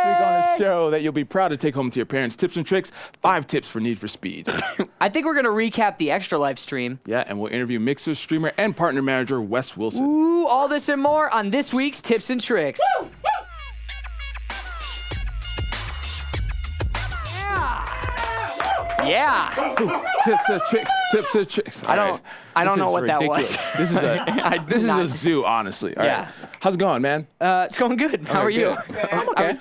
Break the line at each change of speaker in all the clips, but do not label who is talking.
week on the show that you'll be proud to take home to your parents. Tips and tricks, 5 tips for Need for Speed.
I think we're going to recap the Extra Life stream.
Yeah, and we'll interview mixer, streamer, and partner manager Wes Wilson.
Ooh, all this and more on this week's Tips and Tricks. Woo! Yeah.
Tips and tricks, tips and tricks.
I don't know what
ridiculous.
that was.
This is a zoo, honestly. All right. How's it going, man?
It's going good. How are you?
Okay.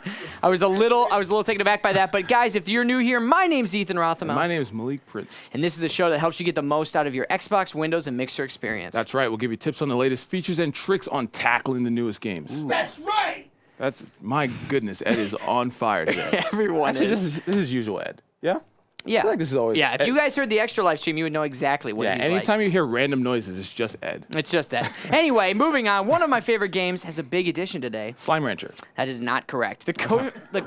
I was a little taken aback by that. But guys, if you're new here, my name's Ethan Rothamel.
My name is Malik Prince.
And this is the show that helps you get the most out of your Xbox, Windows, and Mixer experience.
That's right. We'll give you tips on the latest features and tricks on tackling the newest games.
Ooh.
That's right.
That's my goodness. Ed is on fire today.
Everyone
Actually,
is.
This is usual Ed. Yeah.
Yeah.
I feel like this is always
if you guys heard the Extra Live stream, you would know exactly what he's
anytime
like.
you hear random noises, it's just Ed.
It's just that. Anyway, moving on. One of my favorite games has a big addition today.
Slime Rancher.
That is not correct. The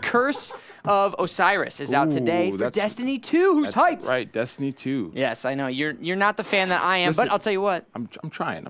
Curse of Osiris is out today for Destiny 2. Who's hyped?
Right, Destiny 2.
Yes, I know. You're not the fan that I am, but I'll tell you what.
I'm trying.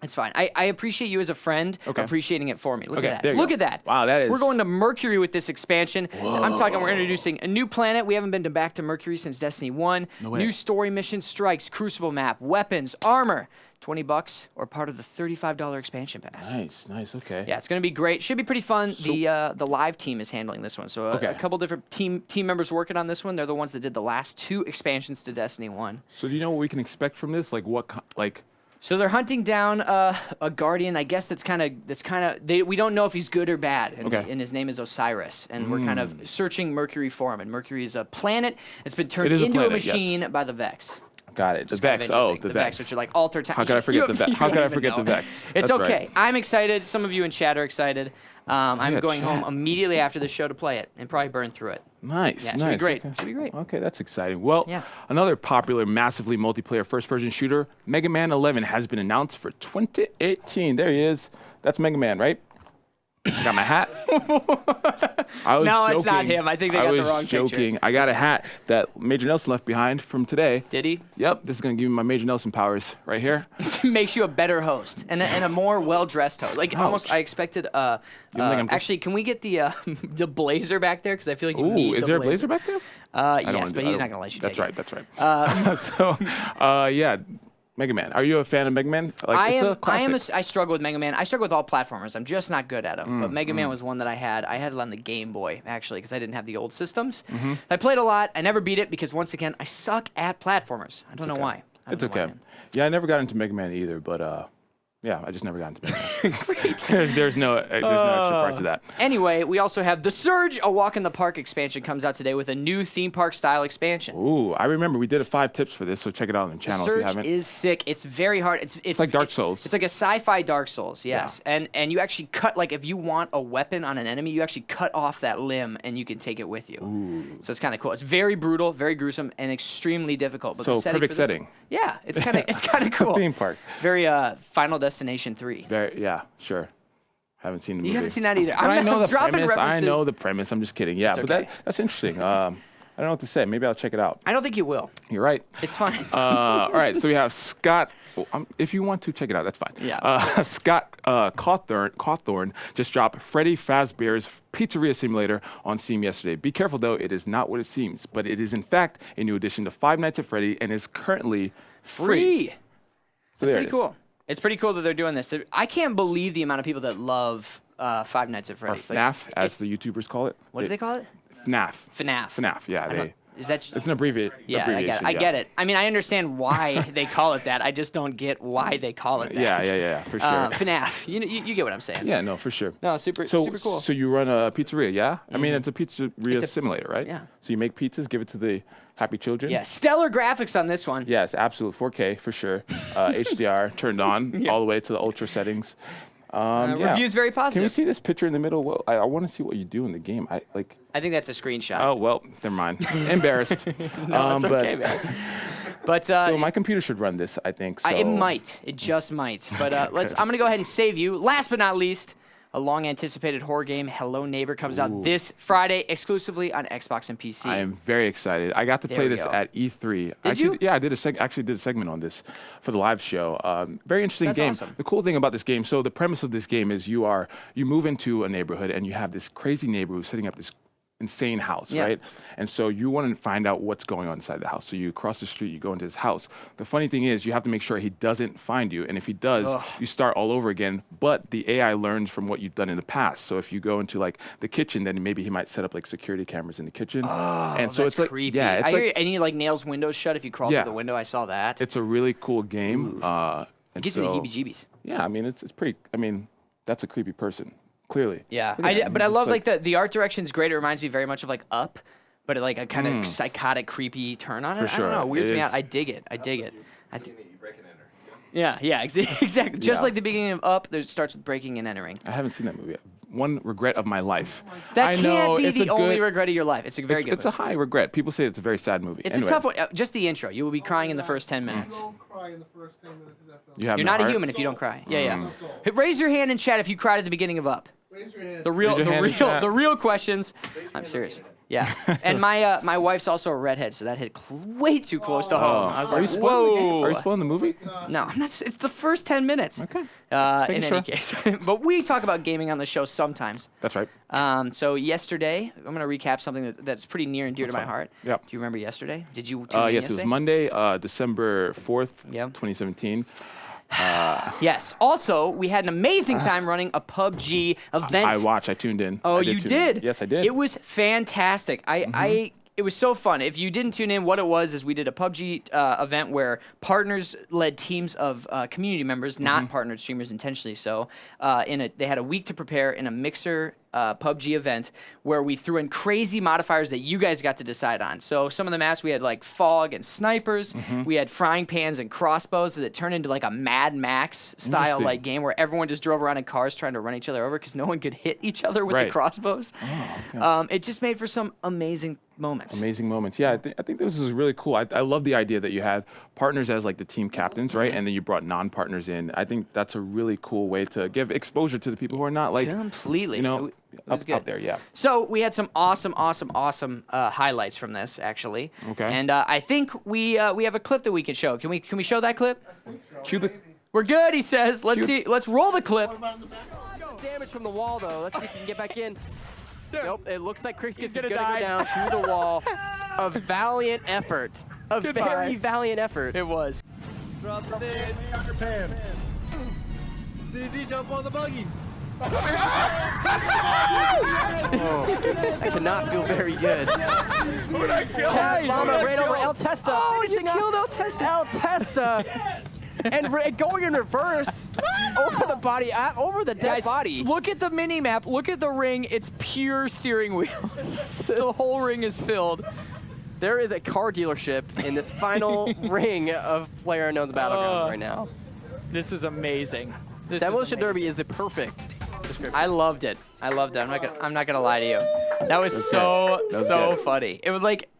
It's fine. I appreciate you as a friend appreciating it for me. Look at that.
Look
at that.
Wow, that is.
We're going to Mercury with this expansion.
Whoa.
I'm talking we're introducing a new planet. We haven't been back to Mercury since Destiny 1.
No way.
New story mission strikes, Crucible map, weapons, armor. $20 or part of the $35 expansion pass.
Nice, okay.
Yeah, it's going to be great. Should be pretty fun. The live team is handling this one. So a couple different team members working on this one. They're the ones that did the last 2 expansions to Destiny 1.
So do you know what we can expect from this?
So they're hunting down a guardian. I guess we don't know if he's good or bad. And his name is Osiris. And we're kind of searching Mercury for him. And Mercury is a planet that's been turned into a machine by the Vex.
Got it. The Vex. Oh, the Vex.
Which are like alter time.
How could I forget the Vex? How could I forget the Vex?
It's
That's
okay.
right.
I'm excited. Some of you in chat are excited. I'm going home immediately after the show to play it and probably burn through it.
Nice.
Yeah, should be great.
Okay.
Should be great.
Okay, that's exciting. Well, another popular, massively multiplayer first-person shooter, Mega Man 11, has been announced for 2018. There he is. That's Mega Man, right? Got my hat.
No, it's not him. I think they got the wrong
joking.
picture.
I got a hat that Major Nelson left behind from today.
Did he?
Yep. This is going to give me my Major Nelson powers right here.
Makes you a better host and a more well-dressed host. Like almost, I expected. Actually, can we get the the blazer back there? Because I feel like you need.
Is there a blazer back there?
Yes, but he's not going to let you.
That's
take
right.
it.
That's right. Yeah. Mega Man. Are you a fan of Mega Man?
I struggle with Mega Man. I struggle with all platformers. I'm just not good at them. But Mega Man was one that I had. I had it on the Game Boy, actually, because I didn't have the old systems. I played a lot. I never beat it because, once again, I suck at platformers. I don't know why.
It's okay. Yeah, I never got into Mega Man either, but yeah, I just never got into Mega Man. there's no extra part to that.
Anyway, we also have The Surge, a Walk in the Park expansion comes out today with a new theme park style expansion.
Ooh, I remember we did a 5 tips for this, so check it out on the channel if you haven't.
The Surge is sick. It's very hard. It's
like Dark Souls.
It's like a sci-fi Dark Souls, yes. Yeah. And you actually cut, like if you want a weapon on an enemy, you actually cut off that limb and you can take it with you.
Ooh.
So it's kind of cool. It's very brutal, very gruesome, and extremely difficult. But
so
the setting
perfect setting.
Yeah, it's kind of cool.
Theme park.
Very Final Destination 3.
Yeah, sure. Haven't seen the movie.
You haven't seen that either.
I know the
dropping
premise.
references.
I know the premise. I'm just kidding. Yeah,
it's
but
okay.
that's interesting. I don't know what to say. Maybe I'll check it out.
I don't think you will.
You're right.
It's fine.
All right, so we have Scott. If you want to check it out, that's fine.
Yeah.
Scott Cawthorn just dropped Freddy Fazbear's Pizzeria Simulator on Steam yesterday. Be careful, though. It is not what it seems, but it is, in fact, a new addition to Five Nights at Freddy and is currently free.
So that's pretty cool. It's pretty cool that they're doing this. I can't believe the amount of people that love Five Nights at Freddy's.
Or FNAF, as the YouTubers call it.
What do they call it?
FNAF.
FNAF.
Yeah,
is that?
It's an abbreviation.
Yeah, I get it. I mean, I understand why they call it that. I just don't get why they call it that.
Yeah, for sure.
FNAF. You get what I'm saying.
Yeah, no, for sure.
No, super cool.
So you run a pizzeria, yeah? I mean, it's a pizzeria simulator, right?
Yeah.
So you make pizzas, give it to the happy children?
Yeah, stellar graphics on this one.
Yes, absolute 4K for sure. HDR turned on all the way to the ultra settings.
Reviews very positive.
Can we see this picture in the middle? Well, I want to see what you do in the game. I
think that's a screenshot.
Oh well, never mind. Embarrassed.
No, it's okay, man. But
so my computer should run this, I think. So.
It might. It just might. But I'm gonna go ahead and save you. Last but not least, a long-anticipated horror game, Hello Neighbor, comes out this Friday exclusively on Xbox and PC.
I am very excited. I got to play this at E3.
Did you?
Yeah, I did actually did a segment on this for the live show. Very interesting game.
Awesome.
The cool thing about this game, so the premise of this game is you move into a neighborhood and you have this crazy neighbor who's setting up this insane house, right? And so you want to find out what's going on inside the house. So you cross the street, you go into his house. The funny thing is you have to make sure he doesn't find you. And if he does, you start all over again. But the AI learns from what you've done in the past. So if you go into like the kitchen, then maybe he might set up like security cameras in the kitchen.
And
so it's like,
creepy.
yeah, it's
and he like nails windows shut if you crawl through the window. I saw that.
It's a really cool game.
It gives me the heebie-jeebies.
Yeah, I mean, it's pretty, I mean, that's a creepy person. Clearly.
Yeah, but I love like the art direction's great. It reminds me very much of like Up, but like a kind of psychotic, creepy turn on it.
For sure.
I don't know, it weirds me out. I dig it. Yeah, exactly. Just like the beginning of Up, it starts with breaking and entering.
I haven't seen that movie yet. One regret of my life.
That can't be the only regret of your life. It's a very good
It's a high regret. People say it's a very sad movie.
It's a tough one. Just the intro. You will be crying in the first 10 minutes.
Don't cry in the first 10 minutes of that film.
You're
not a human if you don't cry. Yeah. Raise your hand in chat if you cried at the beginning of Up.
Raise your hand.
The real questions. I'm serious. Yeah, and my wife's also a redhead, so that hit way too close to home. I was like, whoa.
Are you spoiling the movie?
No, I'm not. It's the first 10 minutes.
Okay.
In any case, but we talk about gaming on the show sometimes.
That's right.
So yesterday, I'm going to recap something that's pretty near and dear to my heart.
Yep.
Do you remember yesterday? Did you tune in
yes,
yesterday?
it was Monday, December 4th, 2017.
Yes. Also, we had an amazing time running a PUBG event.
I tuned in.
Oh, you did?
Yes, I did.
It was fantastic. It was so fun. If you didn't tune in, what it was is we did a PUBG event where partners led teams of community members, not partnered streamers intentionally so. They had a week to prepare in a Mixer PUBG event where we threw in crazy modifiers that you guys got to decide on. So some of the maps we had like fog and snipers. We had frying pans and crossbows that turned into like a Mad Max style like game where everyone just drove around in cars trying to run each other over because no one could hit each other with the crossbows. It just made for some amazing moments.
Amazing moments. Yeah, I think this is really cool. I love the idea that you had partners as like the team captains, right? And then you brought non-partners in. I think that's a really cool way to give exposure to the people who are not like
completely,
up there. Yeah.
So we had some awesome highlights from this actually.
Okay.
And I think we have a clip that we can show. Can we show that clip?
I think so.
Cue the.
We're good, he says. Let's see. Let's roll the clip.
What about in the back?
Damage from the wall, though. Let's see if he can get back in. Nope, it looks like Crix is
gonna
going to
die.
go down to the wall. A valiant effort. A very valiant effort.
It was.
Drop the dead underpants. DZ, jump on the buggy.
That cannot feel very good. Tab Llama ran over El Testa.
Oh, you
finishing up
killed El Testa.
El Testa. And going in reverse over the body, over the dead
Guys,
body.
look at the mini map. Look at the ring. It's pure steering wheels. The whole ring is filled.
There is a car dealership in this final ring of PlayerUnknown's Battlegrounds right now.
This is amazing.
Demolition Derby is the perfect description.
I loved it. I'm not gonna lie to you. That was so funny. It was like.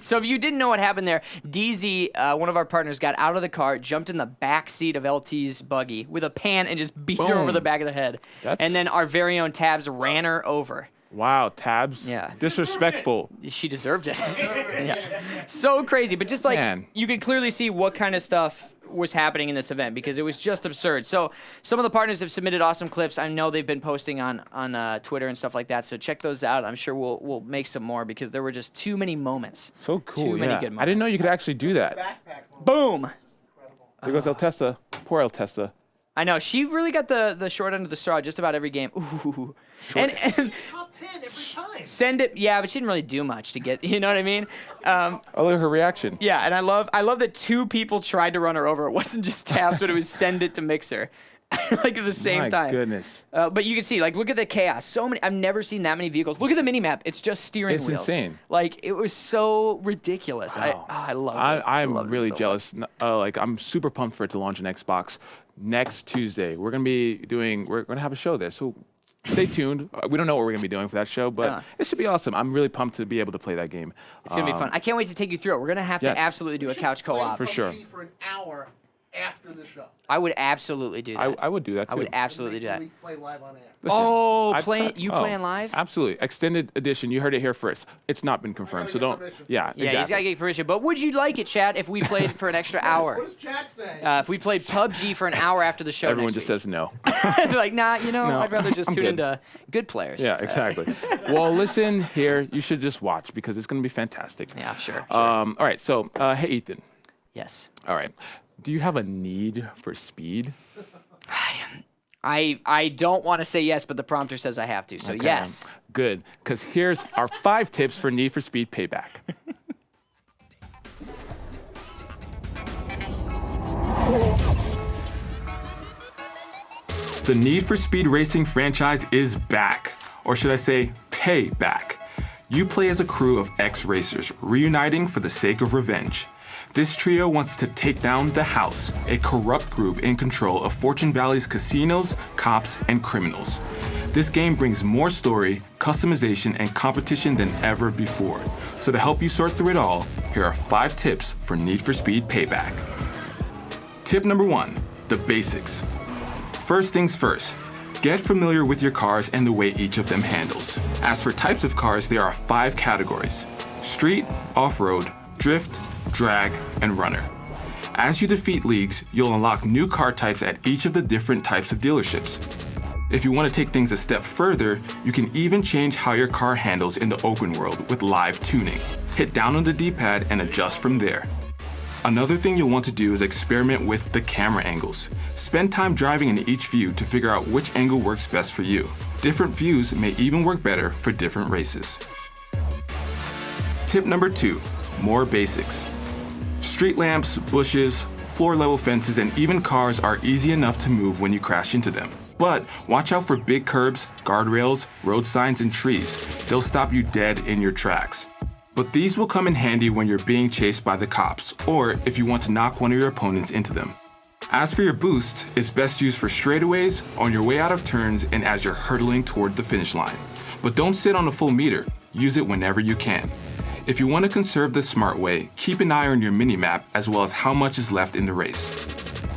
So if you didn't know what happened there, DZ, one of our partners, got out of the car, jumped in the back seat of LT's buggy with a pan and just beat her over the back of the head. And then our very own Tabs ran her over.
Wow, Tabs.
Yeah.
Disrespectful.
She deserved it. Yeah. So crazy, but just like you can clearly see what kind of stuff was happening in this event because it was just absurd. So some of the partners have submitted awesome clips. I know they've been posting on Twitter and stuff like that. So check those out. I'm sure we'll make some more because there were just too many moments.
So cool.
Too many good moments.
I didn't know you could actually do that.
Boom.
There goes El Testa. Poor El Testa.
I know. She really got the short end of the straw just about every game. Ooh. And
Top 10 every time.
send it. Yeah, but she didn't really do much to get. You know what I mean?
Oh, look at her reaction.
Yeah, and I love that two people tried to run her over. It wasn't just Tabs, but it was send it to Mixer. Like at the same time.
My goodness.
But you can see, like, look at the chaos. So many. I've never seen that many vehicles. Look at the mini map. It's just steering wheels.
It's insane.
Like it was so ridiculous.
Wow.
I love it.
I'm
loved it
really
so
jealous. Like I'm super pumped for it to launch on Xbox next Tuesday. We're gonna have a show there. So stay tuned. We don't know what we're gonna be doing for that show, but it should be awesome. I'm really pumped to be able to play that game.
It's gonna be fun. I can't wait to take you through it. We're gonna have to absolutely do a couch co-op
For sure.
For an hour after the show.
I would absolutely do that.
I would do that too.
I would absolutely do that.
We play live on air.
Listen,
Oh,
I've
playing
got-
you
oh,
playing live?
Absolutely. Extended edition. You heard it here first. It's not been confirmed, so
get
don't.
permission.
Yeah,
Yeah,
exactly.
he's got to get permission. But would you like it, chat, if we played for an extra
What
hour?
does chat say?
If we played PUBG for an hour after the show
Everyone
next
just
week?
says no.
They're like, nah,
No,
I'd rather just
I'm
tune
good.
into good players.
Yeah, exactly. Well, listen here. You should just watch because it's going to be fantastic.
Yeah, sure.
All right. So, hey, Ethan.
Yes.
All right. Do you have a need for speed?
I don't want to say yes, but the prompter says I have to. So
Okay,
yes.
Good. Because here's our 5 tips for Need for Speed Payback. The Need for Speed Racing franchise is back, or should I say, payback. You play as a crew of ex-racers reuniting for the sake of revenge. This trio wants to take down the House, a corrupt group in control of Fortune Valley's casinos, cops, and criminals. This game brings more story, customization, and competition than ever before. So to help you sort through it all, here are 5 tips for Need for Speed Payback. Tip number 1, the basics. First things first, get familiar with your cars and the way each of them handles. As for types of cars, there are 5 categories: street, off-road, drift, drag, and runner. As you defeat leagues, you'll unlock new car types at each of the different types of dealerships. If you want to take things a step further, you can even change how your car handles in the open world with live tuning. Hit down on the D-pad and adjust from there. Another thing you'll want to do is experiment with the camera angles. Spend time driving in each view to figure out which angle works best for you. Different views may even work better for different races. Tip number 2, more basics. Street lamps, bushes, floor-level fences, and even cars are easy enough to move when you crash into them. But watch out for big curbs, guardrails, road signs, and trees. They'll stop you dead in your tracks. But these will come in handy when you're being chased by the cops, or if you want to knock one of your opponents into them. As for your boost, it's best used for straightaways, on your way out of turns, and as you're hurtling toward the finish line. But don't sit on a full meter, use it whenever you can. If you want to conserve the smart way, keep an eye on your minimap as well as how much is left in the race.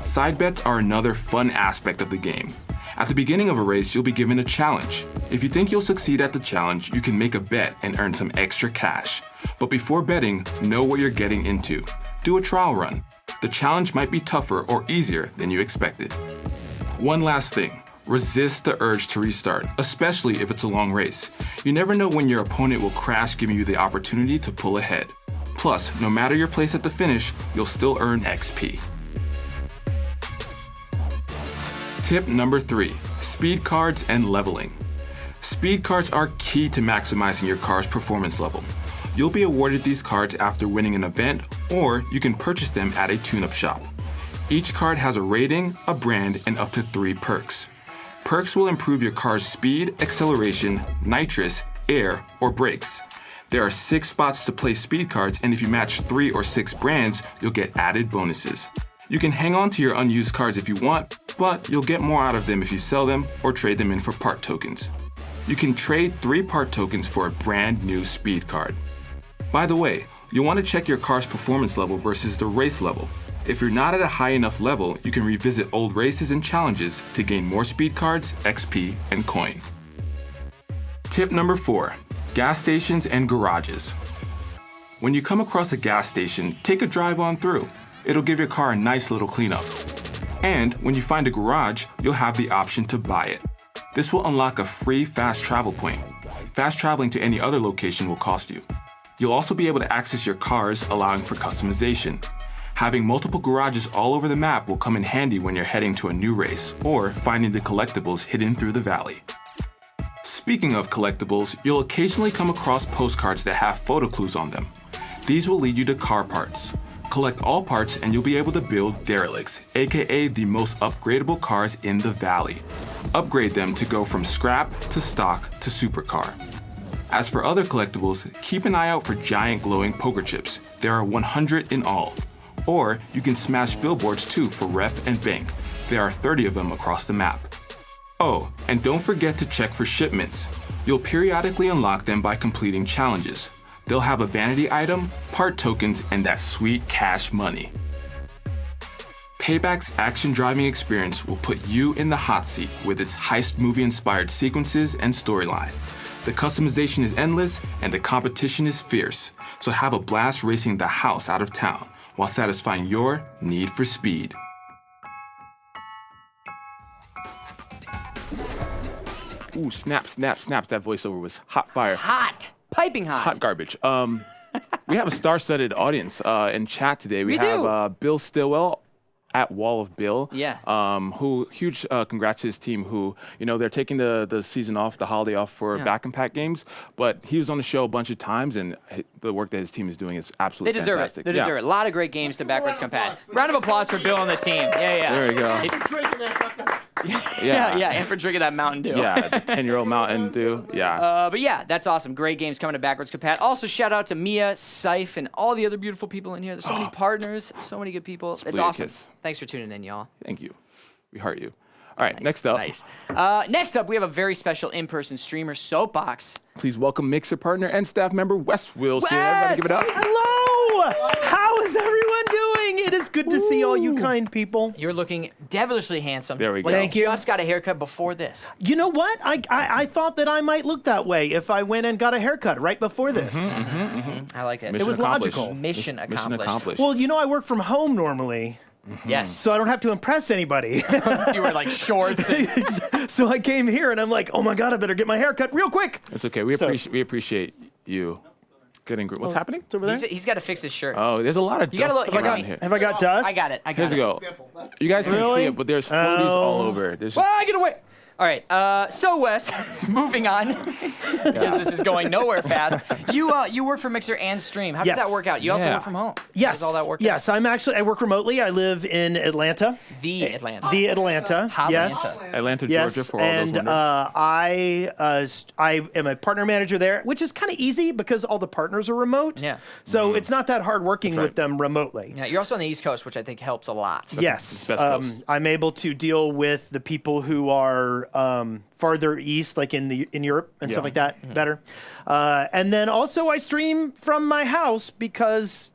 Side bets are another fun aspect of the game. At the beginning of a race, you'll be given a challenge. If you think you'll succeed at the challenge, you can make a bet and earn some extra cash. But before betting, know what you're getting into. Do a trial run. The challenge might be tougher or easier than you expected. One last thing, resist the urge to restart, especially if it's a long race. You never know when your opponent will crash, giving you the opportunity to pull ahead. Plus, no matter your place at the finish, you'll still earn XP. Tip number 3, speed cards and leveling. Speed cards are key to maximizing your car's performance level. You'll be awarded these cards after winning an event, or you can purchase them at a tune-up shop. Each card has a rating, a brand, and up to 3 perks. Perks will improve your car's speed, acceleration, nitrous, air, or brakes. There are 6 spots to place speed cards, and if you match 3 or 6 brands, you'll get added bonuses. You can hang on to your unused cards if you want, but you'll get more out of them if you sell them or trade them in for part tokens. You can trade 3 part tokens for a brand new speed card. By the way, you'll want to check your car's performance level versus the race level. If you're not at a high enough level, you can revisit old races and challenges to gain more speed cards, XP, and coin. Tip number 4, gas stations and garages. When you come across a gas station, take a drive on through. It'll give your car a nice little cleanup. And when you find a garage, you'll have the option to buy it. This will unlock a free fast travel point. Fast traveling to any other location will cost you. You'll also be able to access your cars, allowing for customization. Having multiple garages all over the map will come in handy when you're heading to a new race or finding the collectibles hidden through the valley. Speaking of collectibles, you'll occasionally come across postcards that have photo clues on them. These will lead you to car parts. Collect all parts and you'll be able to build derelicts, aka the most upgradable cars in the valley. Upgrade them to go from scrap to stock to supercar. As for other collectibles, keep an eye out for giant glowing poker chips. There are 100 in all. Or you can smash billboards too for rep and bank. There are 30 of them across the map. Oh, and don't forget to check for shipments. You'll periodically unlock them by completing challenges. They'll have a vanity item, part tokens, and that sweet cash money. Payback's action driving experience will put you in the hot seat with its heist movie-inspired sequences and storyline. The customization is endless and the competition is fierce, so have a blast racing the house out of town while satisfying your need for speed. Ooh, snap, snap, snap. That voiceover was hot fire.
Hot. Piping hot.
Hot garbage. We have a star-studded audience in chat today. We
do.
have Bill Stillwell at Wall of Bill.
Yeah.
Who huge congrats to his team who, they're taking the season off, the holiday off for back and pack games, but he was on the show a bunch of times and the work that his team is doing is absolutely
They deserve
fantastic.
it. They deserve it. A lot of great games to backwards compat. Round of applause for Bill and the team. Yeah.
There we go.
Drinking that fucking.
Yeah, and for drinking that Mountain Dew.
Yeah, the 10-year-old Mountain Dew. Yeah.
But yeah, that's awesome. Great games coming to Backwards Compat. Also, shout out to Mia, Seif, and all the other beautiful people in here. There's so many partners, so many good people. It's
Split a
awesome.
kiss.
Thanks for tuning in, y'all.
Thank you. We heart you. All right, next up.
Nice. Next up, we have a very special in-person streamer, Soapbox.
Please welcome Mixer partner and staff member Wes Wilson. Everybody give it up.
Hello! How is everyone doing? It is good to see all you kind people.
You're looking devilishly handsome.
There we go.
Thank you.
Just got a haircut before this.
You know what? I thought that I might look that way if I went and got a haircut right before this.
I like it.
Mission
was
accomplished.
logical.
Mission accomplished.
Well, I work from home normally,
Yes.
so I don't have to impress anybody.
You wear like shorts. And
So I came here and I'm like, oh my God, I better get my hair cut real quick.
It's okay. We appreciate you getting What's happening?
It's over there.
he's got to fix his shirt.
Oh, there's a lot of
You gotta
dust
look-
around here.
Have I got dust?
I got it.
Here's a go.
Nipple.
You guys can
Really?
see it, but there's floaties all over. There's
Ah, get away. All right. So Wes, moving on, because this is going nowhere fast. You work for Mixer and Stream. How does
Yes.
that work out? You also
Yeah.
work from home. How
Yes.
does all that work out?
Yes, I work remotely. I live in Atlanta.
The Atlanta.
The Atlanta. Yes.
Atlanta.
Atlanta,
Yes,
Georgia, for all those
and
wondering.
I am a partner manager there, which is kind of easy because all the partners are remote.
Yeah.
So it's not that hard working with them remotely.
Yeah, you're also on the East Coast, which I think helps a lot.
Yes.
Best coast.
I'm able to deal with the people who are farther east, like in Europe and stuff like that, better. And then also I stream from my house because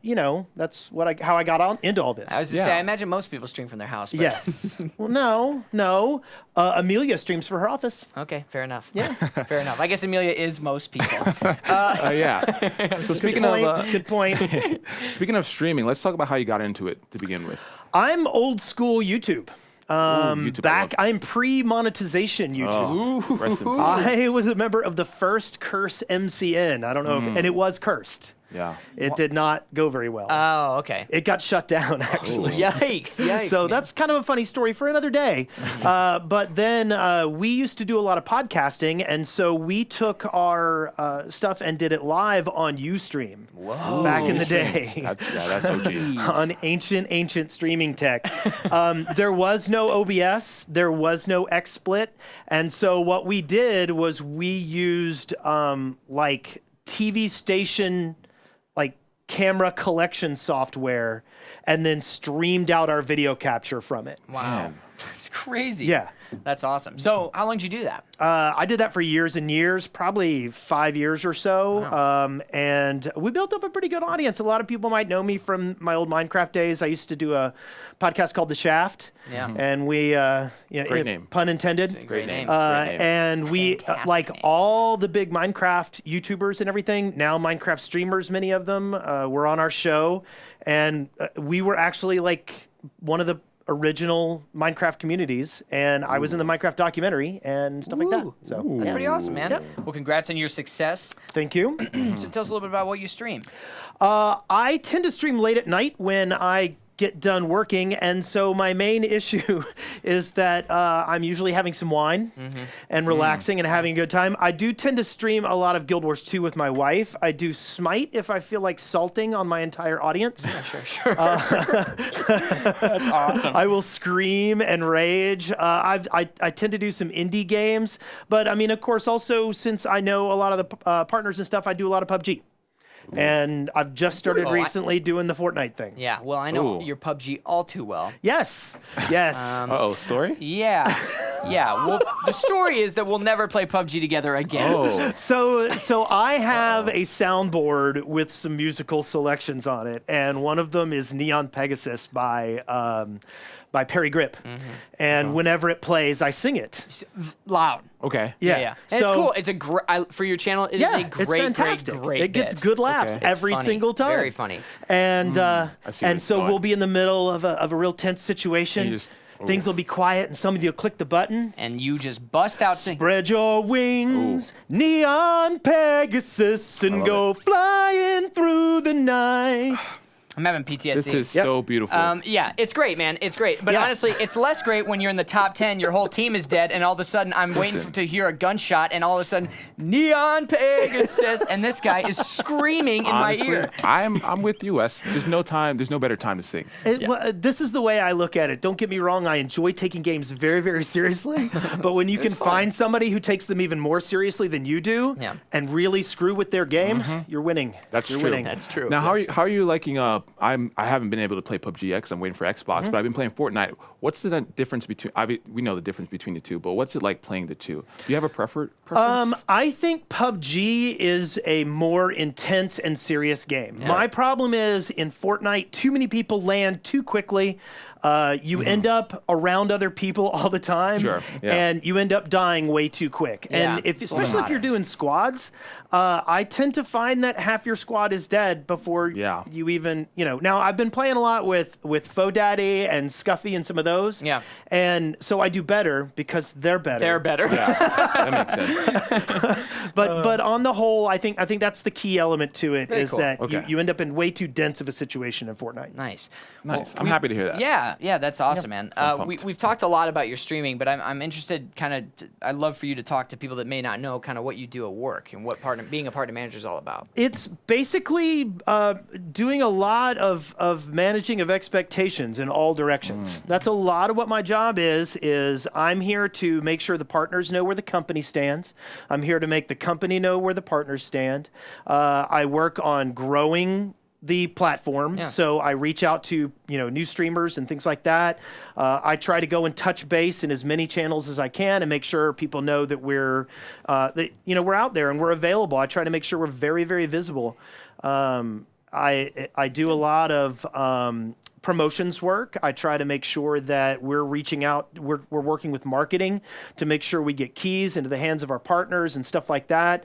that's how I got into all this.
I was just say, I imagine most people stream from their house. But
Yes. Well, no. Amelia streams for her office.
Okay, fair enough. Yeah. Fair enough. I guess Amelia is most people.
Yeah. So speaking
Good point.
speaking of streaming, let's talk about how you got into it to begin with.
I'm old school YouTube.
YouTube, I love-
I'm pre-monetization YouTube.
Oh, rest in peace.
I was a member of the first Curse MCN. I don't know and it was cursed.
Yeah.
It did not go very well.
Oh, okay.
It got shut down, actually.
Yikes.
So
man.
that's kind of a funny story for another day. But then we used to do a lot of podcasting, and so we took our stuff and did it live on Ustream back in the day.
That's OG.
On ancient streaming tech. There was no OBS, there was no XSplit, and so what we did was we used like TV station camera collection software and then streamed out our video capture from it.
Wow.
Man.
That's crazy.
Yeah.
That's awesome. So how long did you do that?
I did that for years and years, probably 5 years or so. And we built up a pretty good audience. A lot of people might know me from my old Minecraft days. I used to do a podcast called The Shaft.
Yeah.
And we,
Great name.
pun intended.
Great name.
Great name.
And we,
Fantastic
like
name.
all the big Minecraft YouTubers and everything, now Minecraft streamers, many of them, were on our show. And we were actually like one of the original Minecraft communities, and I was in the Minecraft documentary and stuff like that.
Ooh.
So
That's
yeah.
pretty awesome, man.
Yep.
Well, congrats on your success.
Thank you.
So tell us a little bit about what you stream.
I tend to stream late at night when I get done working, and so my main issue is that I'm usually having some wine and relaxing and having a good time. I do tend to stream a lot of Guild Wars 2 with my wife. I do Smite if I feel like salting on my entire audience.
Sure. That's awesome.
I will scream and rage. I tend to do some indie games, but I mean, of course, also since I know a lot of the partners and stuff, I do a lot of PUBG. And I've just started recently doing the Fortnite thing.
Yeah, well, I know
Ooh.
your PUBG all too well.
Yes. Yes.
Uh-oh, story?
Yeah. Well, the story is that we'll never play PUBG together again.
Oh.
So I have a soundboard with some musical selections on it, and one of them is Neon Pegasus by by Perry Grip. And whenever it plays, I sing it.
Loud.
Okay.
Yeah. And
So,
it's cool. It's a for your channel. It is a
it's
great,
fantastic.
great
It gets
bit.
good laughs
Okay.
every
funny.
single time.
Very funny.
And
see where
and
it's
so
going.
we'll be in the middle of a real tense situation.
You just-
Things will be quiet, and somebody will click the button.
And you just bust out singing.
Spread your wings, neon Pegasus, and
love
go flying through the night.
I'm having PTSD.
This is so beautiful.
Yeah, it's great, man. It's great. But
Yeah.
honestly, it's less great when you're in the top 10, your whole team is dead, and all of a sudden I'm waiting to hear a gunshot, and all of a sudden, Neon Pegasus, and this guy is screaming in
Honestly,
my ear.
I'm with you, Wes. There's no time. There's no better time to sing.
This is the way I look at it. Don't get me wrong. I enjoy taking games very, very seriously. But when you can find somebody who takes them even more seriously than you do
Yeah.
and really screw with their game, you're winning.
That's
you're
true.
winning.
That's true.
Now, how are you liking? I haven't been able to play PUBG X. I'm waiting for Xbox, but I've been playing Fortnite. What's the difference between? We know the difference between the two, but what's it like playing the two? Do you have a preference?
I think PUBG is a more intense and serious game. My problem is in Fortnite, too many people land too quickly. You end up around other people all the time,
Sure, yeah.
and you end up dying way too quick.
Yeah,
And
it's a
especially
lot
if you're
harder.
doing squads, I tend to find that half your squad is dead before
Yeah.
you even, Now I've been playing a lot with FoeDaddy and Scuffy and some of those.
Yeah.
And so I do better because they're better.
They're better.
That makes sense.
But on the whole, I think that's the key element to it is
cool.
that
Okay.
you end up in way too dense of a situation in Fortnite.
Nice.
Nice.
Well,
I'm happy to hear that.
Yeah, that's awesome, man.
I'm
We've talked a lot about your streaming, but I'm interested, I'd love for you to talk to people that may not know kind of what you do at work and what being a partner manager is all about.
It's basically doing a lot of managing of expectations in all directions. That's a lot of what my job is I'm here to make sure the partners know where the company stands. I'm here to make the company know where the partners stand. I work on growing the platform.
Yeah.
So I reach out to new streamers and things like that. I try to go and touch base in as many channels as I can and make sure people know that we're out there and we're available. I try to make sure we're very, very visible. I do a lot of promotions work. I try to make sure that we're reaching out. We're working with marketing to make sure we get keys into the hands of our partners and stuff like that.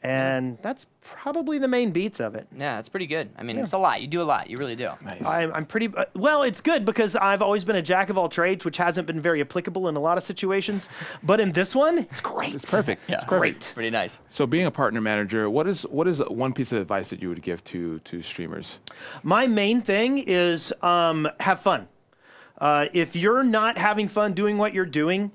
And that's probably the main beats of it.
Yeah, it's pretty good. I mean, it's a lot. You do a lot. You really do.
Nice.
I'm pretty well. It's good because I've always been a jack of all trades, which hasn't been very applicable in a lot of situations. But in this one, it's great.
It's perfect.
Yeah.
It's great.
Pretty nice.
So, being a partner manager, what is one piece of advice that you would give to streamers?
My main thing is have fun. If you're not having fun doing what you're doing,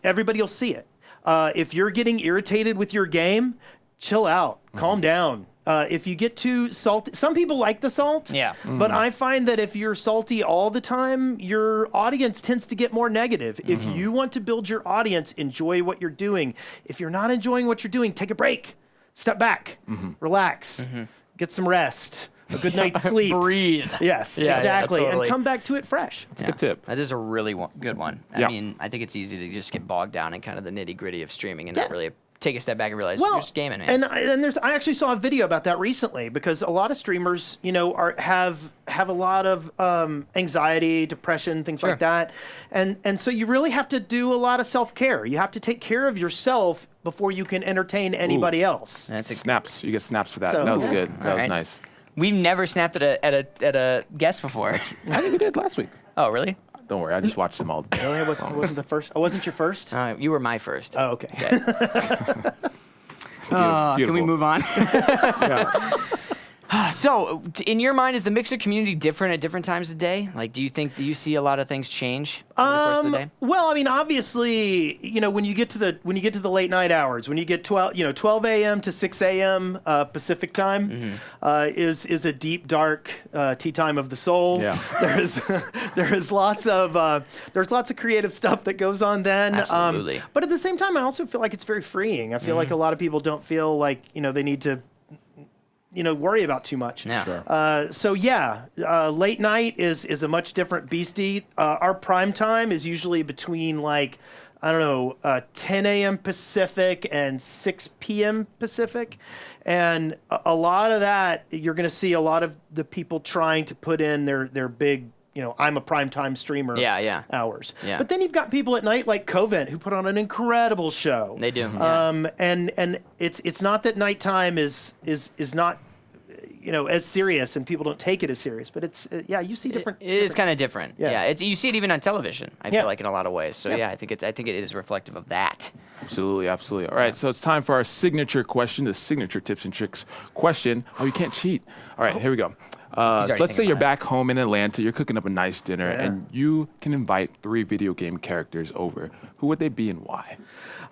everybody will see it. If you're getting irritated with your game, chill out, calm down. If you get too salty, some people like the salt.
Yeah.
But I find that if you're salty all the time, your audience tends to get more negative. If you want to build your audience, enjoy what you're doing. If you're not enjoying what you're doing, take a break, step back, relax, get some rest, a good night's sleep.
Breathe.
Yes,
Yeah,
exactly.
totally.
And come back to it fresh.
It's a good tip.
That is a really good one. I
Yeah.
mean, I think it's easy to just get bogged down in kind of the nitty gritty of streaming and not
Yeah.
really take a step back and realize you're just gaming, man.
And I actually saw a video about that recently because a lot of streamers, have a lot of anxiety, depression, things
Sure.
like that, and so you really have to do a lot of self-care. You have to take care of yourself before you can entertain anybody else.
That's
Snaps. You get snaps for that.
So-
That was
Yeah.
good. That was
Alright.
nice.
We've never snapped at a guest before.
I think we did last week.
Oh, really?
Don't worry. I just watched them all.
Really, I wasn't the first. I wasn't your first.
You were my first.
Oh, okay.
Can we
Beautiful.
move on? So, in your mind, is the Mixer community different at different times of day? Like, do you see a lot of things change over the course of the day?
Well, I mean, obviously, when you get to the late night hours, when you get 12 a.m. to 6 a.m. Pacific time, is a deep dark tea time of the soul.
Yeah.
There's lots of creative stuff that goes on then.
Absolutely.
But at the same time, I also feel like it's very freeing. I feel like a lot of people don't feel like they need to worry about too much.
Yeah.
Sure. Late night is a much different beastie. Our prime time is usually between 10 a.m. Pacific and 6 p.m. Pacific. And a lot of that, you're going to see a lot of the people trying to put in their big, I'm a primetime streamer.
Yeah.
Hours.
Yeah.
But then you've got people at night like Covent who put on an incredible show.
They do. Yeah.
And it's not that nighttime is not as serious and people don't take it as serious, but it's you see different.
It is kind of different.
Yeah.
Yeah. You see it even on television. I feel like in a lot of ways. So I think it is reflective of that.
Absolutely. All right, so it's time for our signature question, the signature tips and tricks question. Oh, you can't cheat. All right, here we go. So
already
let's say
thinking
you're
about
back home in Atlanta, you're cooking up a nice dinner, and you can invite 3 video game characters over. Who would they be and why?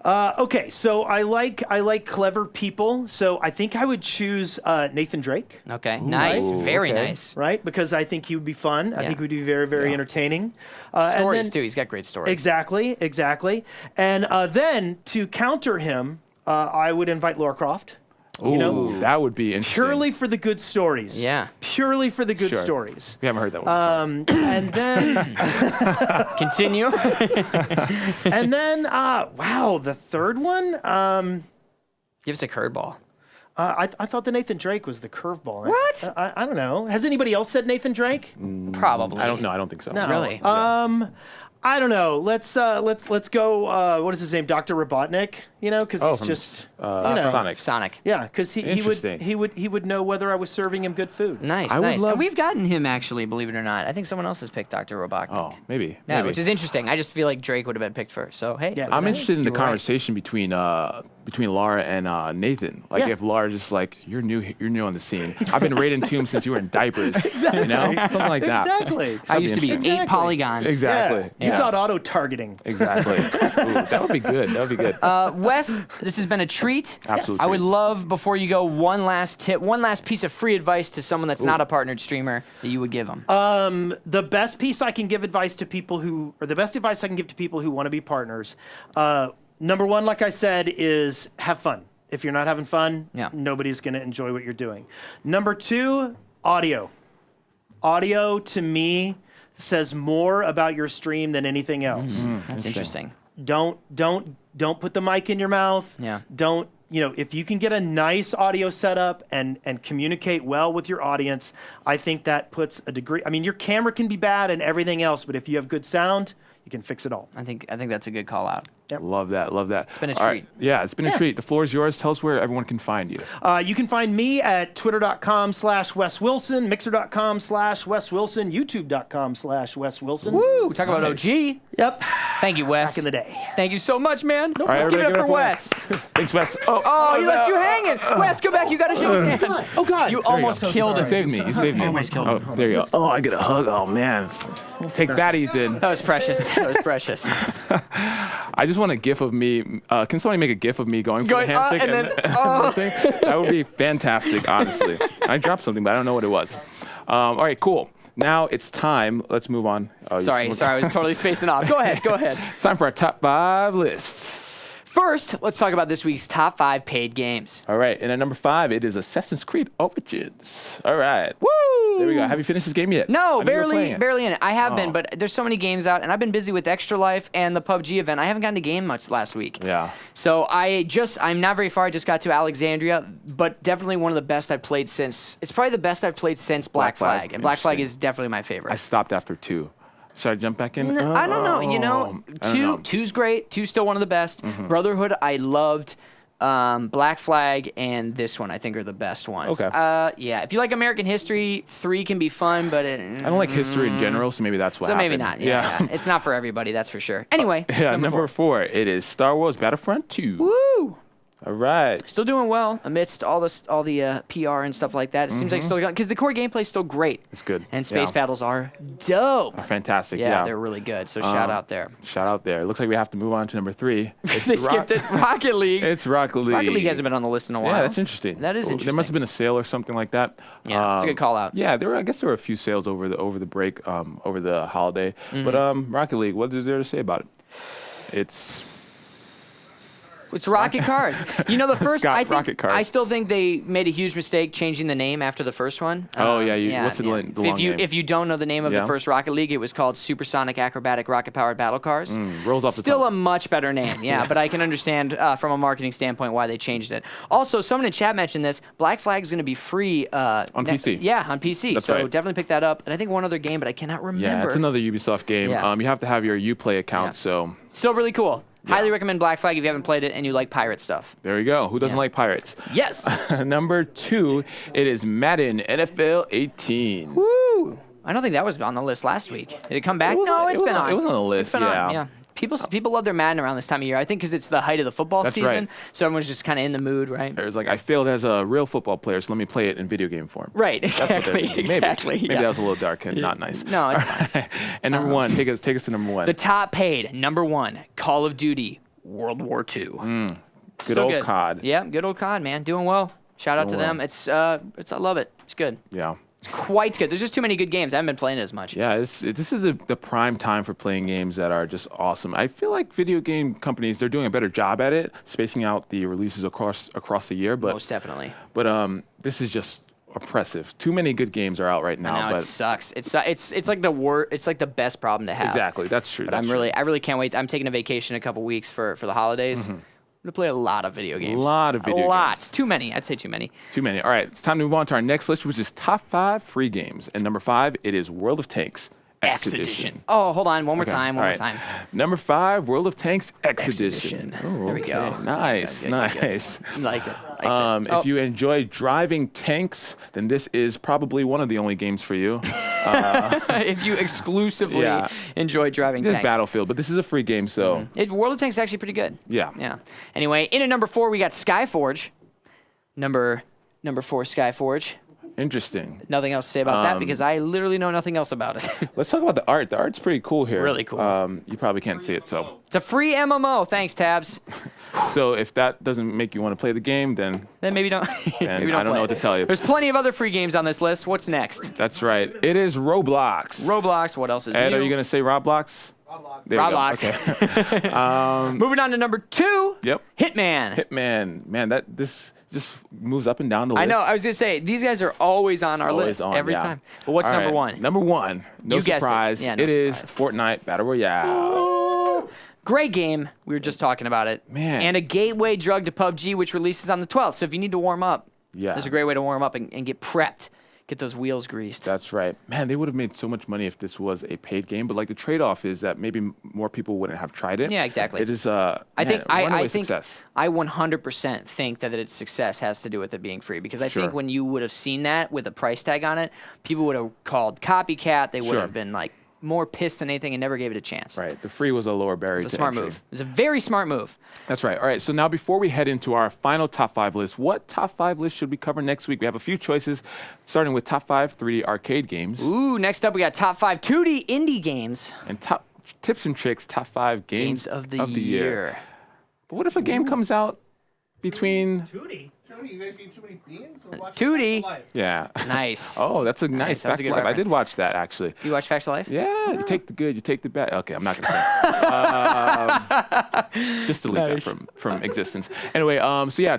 Okay, so I like clever people. So I think I would choose Nathan Drake.
Okay. Nice.
Ooh,
Very
okay.
nice.
Right, because I think he would be fun. I
Yeah.
think he would be very, very entertaining. And
Stories
then-
too. He's got great stories.
Exactly. And then to counter him, I would invite Lara Croft.
Ooh, that would be interesting.
Purely for the good stories.
Yeah.
Purely for the good
Sure.
stories.
We haven't heard that one before.
And then,
Continue.
wow, the third one.
Give us a curveball.
I thought the Nathan Drake was the curvebgo.
What?
I don't know. Has anybody else said Nathan Drake?
Probably.
I don't think so.
No.
Really?
I don't know. Let's go. What is his name? Dr. Robotnik. Because he's
from,
just
Sonic.
Sonic.
Yeah, because he
Interesting.
would know whether I was serving him good food.
Nice,
I would
nice.
love-
And we've gotten him actually, believe it or not. I think someone else has picked Dr. Robotnik.
Oh, maybe.
Yeah,
maybe.
which is interesting. I just feel like Drake would have been picked first. So hey,
Yeah,
I'm interested in the
You were right.
conversation between Laura and Nathan. Like
Yeah.
if Laura's just like, you're new on the scene. I've been raiding tombs since you were in diapers. Something like that.
Exactly.
I used to be
interesting.
8 polygons.
Exactly.
Yeah. You've got auto targeting.
Exactly. Ooh, that would be good.
Wes, this has been a treat.
Absolutely.
I would love, before you go, one last tip, one last piece of free advice to someone that's not a partnered streamer that you would give them.
The best piece I can give advice to people the best advice I can give to people who want to be partners, number one, like I said, is have fun. If you're not having fun, nobody's going to enjoy what you're doing. Number 2, audio. Audio, to me, says more about your stream than anything else.
That's interesting.
Don't put the mic in your mouth.
Yeah.
Don't, if you can get a nice audio setup and communicate well with your audience, I think that puts a degree. I mean, your camera can be bad and everything else, but if you have good sound, you can fix it all.
I think that's a good call out.
Love that. It's
been a
treat. Yeah, it's been a treat. The floor is yours. Tell us where everyone can find you.
You can find me at twitter.com/Wes Wilson, mixer.com/Wes Wilson, youtube.com/Wes Wilson.
Woo! Talk about OG.
Yep.
Thank you, Wes.
Back in the day.
Thank you so much, man.
All right,
Let's give it up
everybody
for Wes.
Thanks, Wes.
Oh, he left you hanging. Wes, go back. You got to shake his hand.
Oh, God.
You almost killed
You
him.
saved me.
Almost killed him.
Oh, there you go. Oh, I get a hug. Oh, man. Take that, Ethan.
That was precious.
I just want a gif of me. Can somebody make a gif of me going for the handshake?
and then,
That would be fantastic, honestly. I dropped something, but I don't know what it was. All right, cool. Now it's time. Let's move on. Oh,
sorry, I was totally spacing off. Go ahead.
It's time for our top 5 list.
First, let's talk about this week's top 5 paid games.
All right, and at number 5, it is Assassin's Creed Origins. All right.
Woo!
There we go. Have you finished this game yet?
No,
I knew you were playing it.
barely in it. I have been,
Oh.
but there's so many games out, and I've been busy with Extra Life and the PUBG event. I haven't gotten to game much last week.
Yeah.
So I'm not very far. I just got to Alexandria, but definitely one of the best I've played since. It's probably the best I've played since Black Flag, and Black Flag
Interesting.
is definitely my favorite.
I stopped after 2. Should I jump back in?
I don't know.
I don't know.
Two's great. Two's still one of the best.
Mm-hmm.
Brotherhood, I loved. Black Flag and this one, I think, are the best ones.
Okay.
Yeah. If you like American history, 3 can be fun, but
I don't like history in general, so maybe that's what
so
happened.
maybe not. Yeah. It's not for everybody, that's for sure. Anyway.
Number 4, it is Star Wars Battlefront 2.
Woo!
All right.
Still doing well amidst all the PR and stuff like that. It seems like still going because the core gameplay is still great.
It's good.
And space
Yeah.
battles are dope.
Fantastic.
Yeah, they're really good. So shout out there.
Shout out there. It looks like we have to move on to number 3. It's
They skipped it. Rocket League.
It's Rocket League.
Rocket League hasn't been on the list in a while.
Yeah, that's interesting.
That is
There
interesting.
must have been a sale or something like that.
Yeah, it's a good call out.
Yeah, I guess there were a few sales over the break, over the holiday.
Mm-hmm.
But Rocket League, what is there to say about it? It's
It's Rocket Cars. You know, the first,
Scott,
I think,
Rocket Cars.
I still think they made a huge mistake changing the name after the first one.
Oh, yeah, what's the long name?
If you don't know the name of the first Rocket League, it was called Supersonic Acrobatic Rocket Powered Battle Cars.
Rolls off the
Still
tongue.
a much better name, but I can understand from a marketing standpoint why they changed it. Also, someone in chat mentioned this. Black Flag is going to be free
on PC.
Yeah, on PC.
That's
so
right.
definitely pick that up. And I think one other game, but I cannot remember.
Yeah, it's another Ubisoft game.
Yeah.
You have to have your Uplay account,
Yeah.
so
Still really cool. Highly recommend Black Flag if you haven't played it and you like pirate stuff.
there you go. Who doesn't like pirates?
Yes.
Number 2, it is Madden NFL 18.
Woo! I don't think that was on the list last week. Did it come back?
It was
No,
on-
it's
it was
been
on-
on.
it was on the list,
It's been on, yeah. People love their Madden around this time of year. I think because it's the height of the football
That's
season,
right.
so everyone's just kind of in the mood, right?
It was like, I failed as a real football player, so let me play it in video game form.
Right,
That's what
exactly,
they're-
exactly.
Maybe that was a little dark and not nice.
No, it's fine.
And number 1, take us to number 1.
The top paid, number 1, Call of Duty, World War II.
Good
So
old COD.
Yeah, good old COD, man. Doing well. Shout out to
Doing
them. It's I love it. It's good.
Yeah.
It's quite good. There's just too many good games. I haven't been playing it as much.
Yeah, this is the prime time for playing games that are just awesome. I feel like video game companies, they're doing a better job at it, spacing out the releases across the year. But
Most definitely.
this is just oppressive. Too many good games are out right now.
Now
but
it sucks. It's like it's like the best problem to have.
exactly, that's true.
But
that's true.
I really can't wait. I'm taking a vacation in a couple weeks for the holidays. I'm gonna play a lot of video games.
Video
A lot.
games.
Too many. I'd say too many.
Too many. All right, it's time to move on to our next list, which is top 5 free games. And number 5, it is World of Tanks X Edition.
Oh, hold on. One more
Okay,
time.
all
One
right.
more time.
Number 5, World of Tanks X
Edition.
Edition. Oh,
There we go.
okay. Nice,
Good.
nice.
You liked it. Liked it.
If you enjoy driving tanks, then this is probably one of the only games for you.
if you exclusively
Yeah.
enjoy driving
This is
tanks.
Battlefield, but this is a free game, so
World of Tanks is actually pretty good.
yeah.
Yeah. Anyway, in at number 4, we got Skyforge. Number 4, Skyforge.
Interesting.
Nothing else to say about that because I literally know nothing else about it.
Let's talk about the art. The art's pretty cool here.
Really cool.
You probably can't see it, so
It's a free MMO. Thanks, Tabs.
if that doesn't make you want to play the game, then
Then maybe don't.
then
maybe
I don't
play
know what
it.
to tell you.
There's plenty of other free games on this list. What's next?
That's right. It is Roblox.
Roblox. What else is
Ed,
new?
are you gonna say Roblox?
Roblox.
There we go.
Roblox.
Okay.
Moving on to number 2.
Yep.
Hitman.
Hitman. Man, this just moves up and down the list.
I know. I was gonna say these guys are always on our
Always
list
on,
every
yeah.
time. But what's
All
number
right,
1?
Number 1. No
You guessed it.
surprise.
Yeah, no
it is
surprise.
Fortnite Battle Royale.
Great game. We were just talking about it.
Man.
And a gateway drug to PUBG, which releases on the 12th. So if you need to warm up,
Yeah.
there's a great way to warm up and get prepped. Get those wheels greased.
That's right. Man, they would have made so much money if this was a paid game, but like the trade-off is that maybe more people wouldn't have tried it.
Yeah, exactly.
It is
I think
runaway success.
I 100% think that its success has to do with it being free because I
Sure.
think when you would have seen that with a price tag on it, people would have called copycat. They would
Sure.
have been like more pissed than anything and never gave it a chance.
Right. The free was a lower barrier
It's a
to
smart
entry.
move. It's a very smart move.
That's right. All right. So now before we head into our final top 5 list, what top 5 list should we cover next week? We have a few choices, starting with top 5 3D arcade games
Ooh, next up we got top 5 2D indie games.
and top tips and tricks top 5 games
of the year.
But what if a game comes out between?
Tootie.
Tony, you guys eat too many beans? Or watch
Tootie.
Facts of Life?
Yeah.
Nice.
Oh, that's a nice.
That was a
Facts
good
Life. I
reference.
did watch that actually.
You watch Facts of Life?
Yeah, you take the good, you take the bad. Okay, I'm not gonna say. Just delete
Nice.
that from existence. Anyway, so yeah,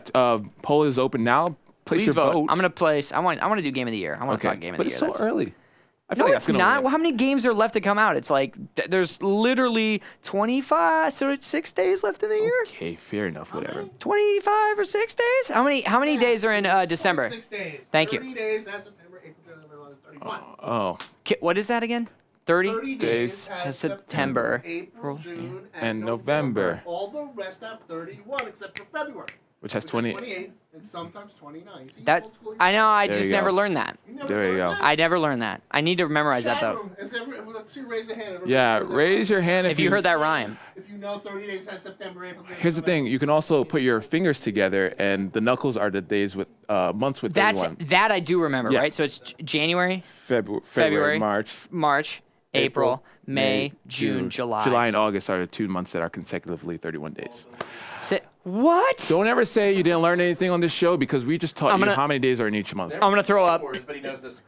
poll is open now. Place
Please
your
vote.
vote.
I'm gonna place. I want to do game of the year. I want to talk game of
but
the year.
it's so
That's-
early. I feel
No,
like
it's
that's gonna
not.
win.
Well, how many games are left to come out? It's like there's literally 25, so it's 6 days left in the year.
Okay, fair enough. Whatever.
25 or 6 days? How many days are in December?
6 days.
Thank you.
30 days as September, April, June, November, 31.
Oh,
What is that again? 30?
30
days
days as
September,
April, June,
and November.
All the rest have 31 except for February.
which has
Which is
20.
28 and sometimes 29. See,
That
old school,
I know. I
There
just
you
never
go.
learned that.
you never
there you
learned
go.
that?
I never learned that. I need to memorize that
Chat
though.
room, let's see, raise a hand. Everybody
Yeah,
heard that
raise your hand
If you heard that rhyme.
If you know 30 days has September, April, June,
Here's the
November.
thing: you can also put your fingers together, and the knuckles are the days with months with
That's
31.
that I do remember,
Yeah.
right? So it's January,
February,
February,
March,
March, April, May, June, July.
July and August are the 2 months that are consecutively 31 days.
What?
Don't ever say you didn't learn anything on this show because we just taught
I'm
you
gonna-
how many days are in each month.
I'm gonna throw up.
But he knows this.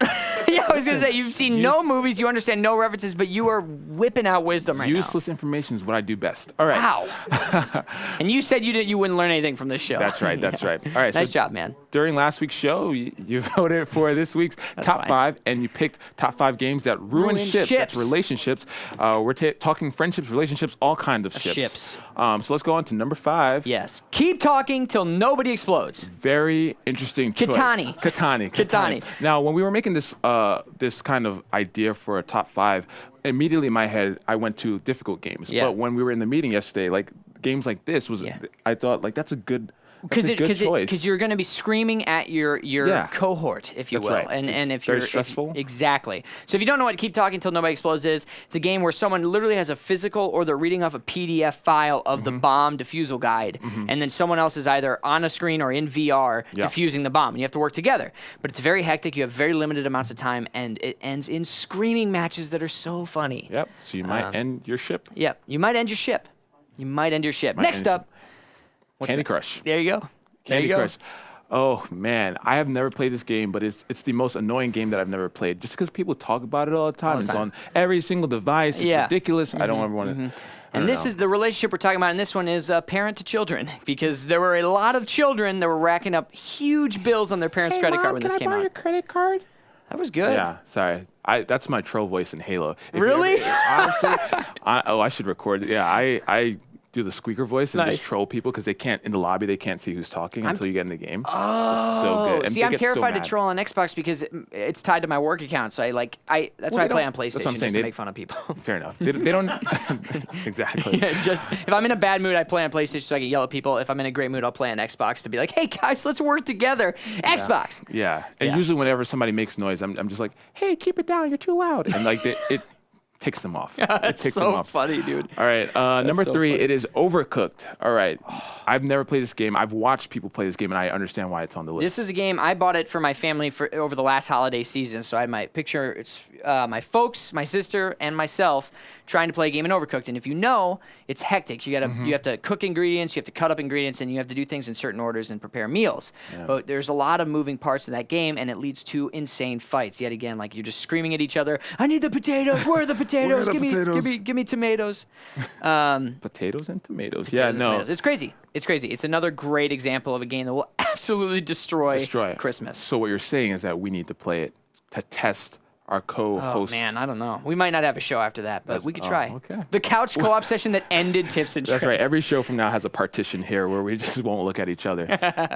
Yeah, I was gonna say you've seen no movies, you understand no references, but you are whipping out wisdom right
Useless information is what I do best. All right.
Wow. And you said you wouldn't learn anything from this show.
That's right. That's right. All right.
Nice job, man.
During last week's show, you voted for this week's top
fine.
5, and you picked top 5 games that ruin ships. That's relationships. We're talking friendships, relationships, all kinds of ships. So let's go on to number 5.
Yes. Keep talking till nobody explodes.
Very interesting choice.
Katani.
Now, when we were making this this kind of idea for a top 5, immediately in my head, I went to difficult games.
Yeah.
But when we were in the meeting yesterday, like games like this was, I thought like that's a good choice.
Because you're going to be screaming at your cohort, if you
That's
will,
right.
and if
very
you're
stressful.
Exactly. So if you don't know what Keep Talking Till Nobody Explodes is, it's a game where someone literally has a physical or they're reading off a PDF file of the bomb defusal guide, and then someone else is either on a screen or in VR defusing the bomb, and you have to work together. But it's very hectic. You have very limited amounts of time, and it ends in screaming matches that are so funny.
Yep. So you might end your ship.
Yep. You might end your ship. Next up.
Candy Crush.
There you go.
Candy Crush. Oh man, I have never played this game, but it's the most annoying game that I've never played. Just because people talk about it all the time. It's on every single device. It's ridiculous. I don't ever want to.
And this is the relationship we're talking about, and this one is parent to children, because there were a lot of children that were racking up huge bills on their parents' credit card when this came out.
Can I borrow your credit card?
That was good.
Yeah, sorry. That's my troll voice in Halo.
Really?
Honestly, I should record. Yeah, I do the squeaker voice and just troll people because they can't, in the lobby, they can't see who's talking until you get in the game.
Oh,
it's so good. And
see, I'm terrified to troll on Xbox because it's tied to my work account. So that's why I play on PlayStation, just to make fun of people.
Fair enough. They don't exactly.
Yeah, just if I'm in a bad mood, I play on PlayStation so I can yell at people. If I'm in a great mood, I'll play on Xbox to be like, hey guys, let's work together. Xbox.
Yeah. And usually whenever somebody makes noise, I'm just like, hey, keep it down. You're too loud. And like it ticks them off.
That's so funny, dude.
All right, number 3, it is Overcooked. All right, I've never played this game. I've watched people play this game, and I understand why it's on the list.
This is a game, I bought it for my family over the last holiday season, so I had my picture, it's my folks, my sister, and myself trying to play a game in Overcooked, and if you know, it's hectic. You have to cook ingredients, you have to cut up ingredients, and you have to do things in certain orders and prepare meals. Yeah. But there's a lot of moving parts in that game, and it leads to insane fights. Yet again, like you're just screaming at each other, I need the potatoes, where are the potatoes? Give me tomatoes.
Potatoes and tomatoes. Tomatoes.
It's crazy. It's another great example of a game that will absolutely destroy Christmas.
So what you're saying is that we need to play it to test our co-host.
Oh man, I don't know. We might not have a show after that, but we could try.
Okay.
The couch co-op session that ended Tips and Tricks.
That's right. Every show from now has a partition here where we just won't look at each other.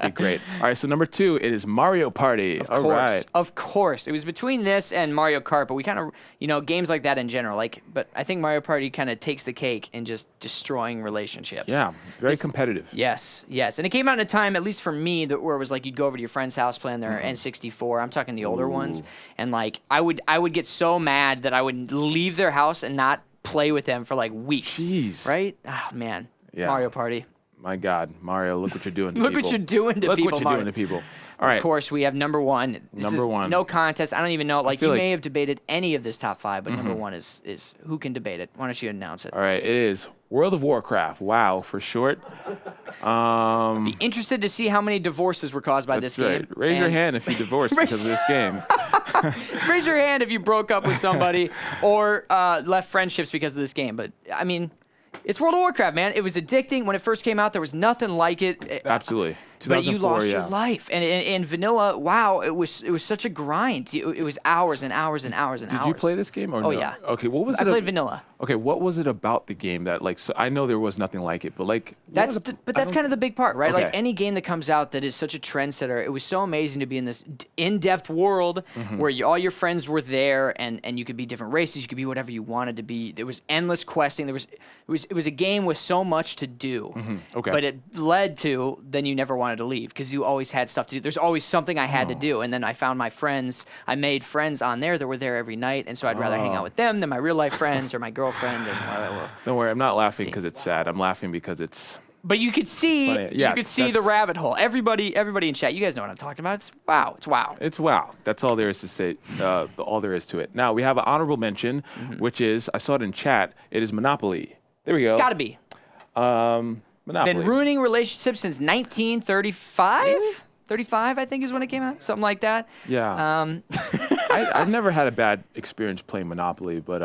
Be great. All right, so number 2, it is Mario Party.
Of course. It was between this and Mario Kart, but we kind of, games like that in general. But I think Mario Party kind of takes the cake in just destroying relationships.
Yeah, very competitive.
Yes. And it came out in a time, at least for me, where it was like you'd go over to your friend's house playing their N64. I'm talking the older ones, and like I would get so mad that I would leave their house and not play with them for like weeks.
Jeez.
Right? Oh man. Yeah. Mario Party.
My God, Mario, look what you're doing to people.
Look what you're doing to people.
All right.
Of course, we have number 1.
Number 1.
No contest. I don't even know. Like you may have debated any of this top 5, but number 1 is who can debate it? Why don't you announce it?
All right. It is World of Warcraft. WoW for short.
Be interested to see how many divorces were caused by this game.
Raise your hand if you divorced because of this game.
Raise your hand if you broke up with somebody or left friendships because of this game. But I mean, it's World of Warcraft, man. It was addicting. When it first came out, there was nothing like it.
Absolutely.
But you lost your life. And in vanilla, wow, it was such a grind. It was hours and hours and hours and hours.
Did you play this game or no?
Oh, yeah.
Okay, what was it?
I played vanilla.
Okay, what was it about the game that, like, so I know there was nothing like it, but, like...
That's kind of the big part, right? Okay. Like, any game that comes out that is such a trendsetter, it was so amazing to be in this in-depth world where all your friends were there and you could be different races, you could be whatever you wanted to be. There was endless questing. It was a game with so much to do. Okay. But it led to, then you never wanted to leave because you always had stuff to do. There's always something I had to do. And then I found my friends. I made friends on there that were there every night. And so I'd rather hang out with them than my real life friends or my girlfriend. And,
don't worry, I'm not laughing because it's sad. I'm laughing because it's...
But you could see, the rabbit hole. Everybody in chat, you guys know what I'm talking about. It's wow.
It's wow. That's all there is to say. All there is to it. Now we have an honorable mention, which is, I saw it in chat. It is Monopoly. There we go.
It's got to be.
Monopoly.
Been ruining relationships since 1935. 35, I think, is when it came out. Something like that.
Yeah. I've never had a bad experience playing Monopoly, but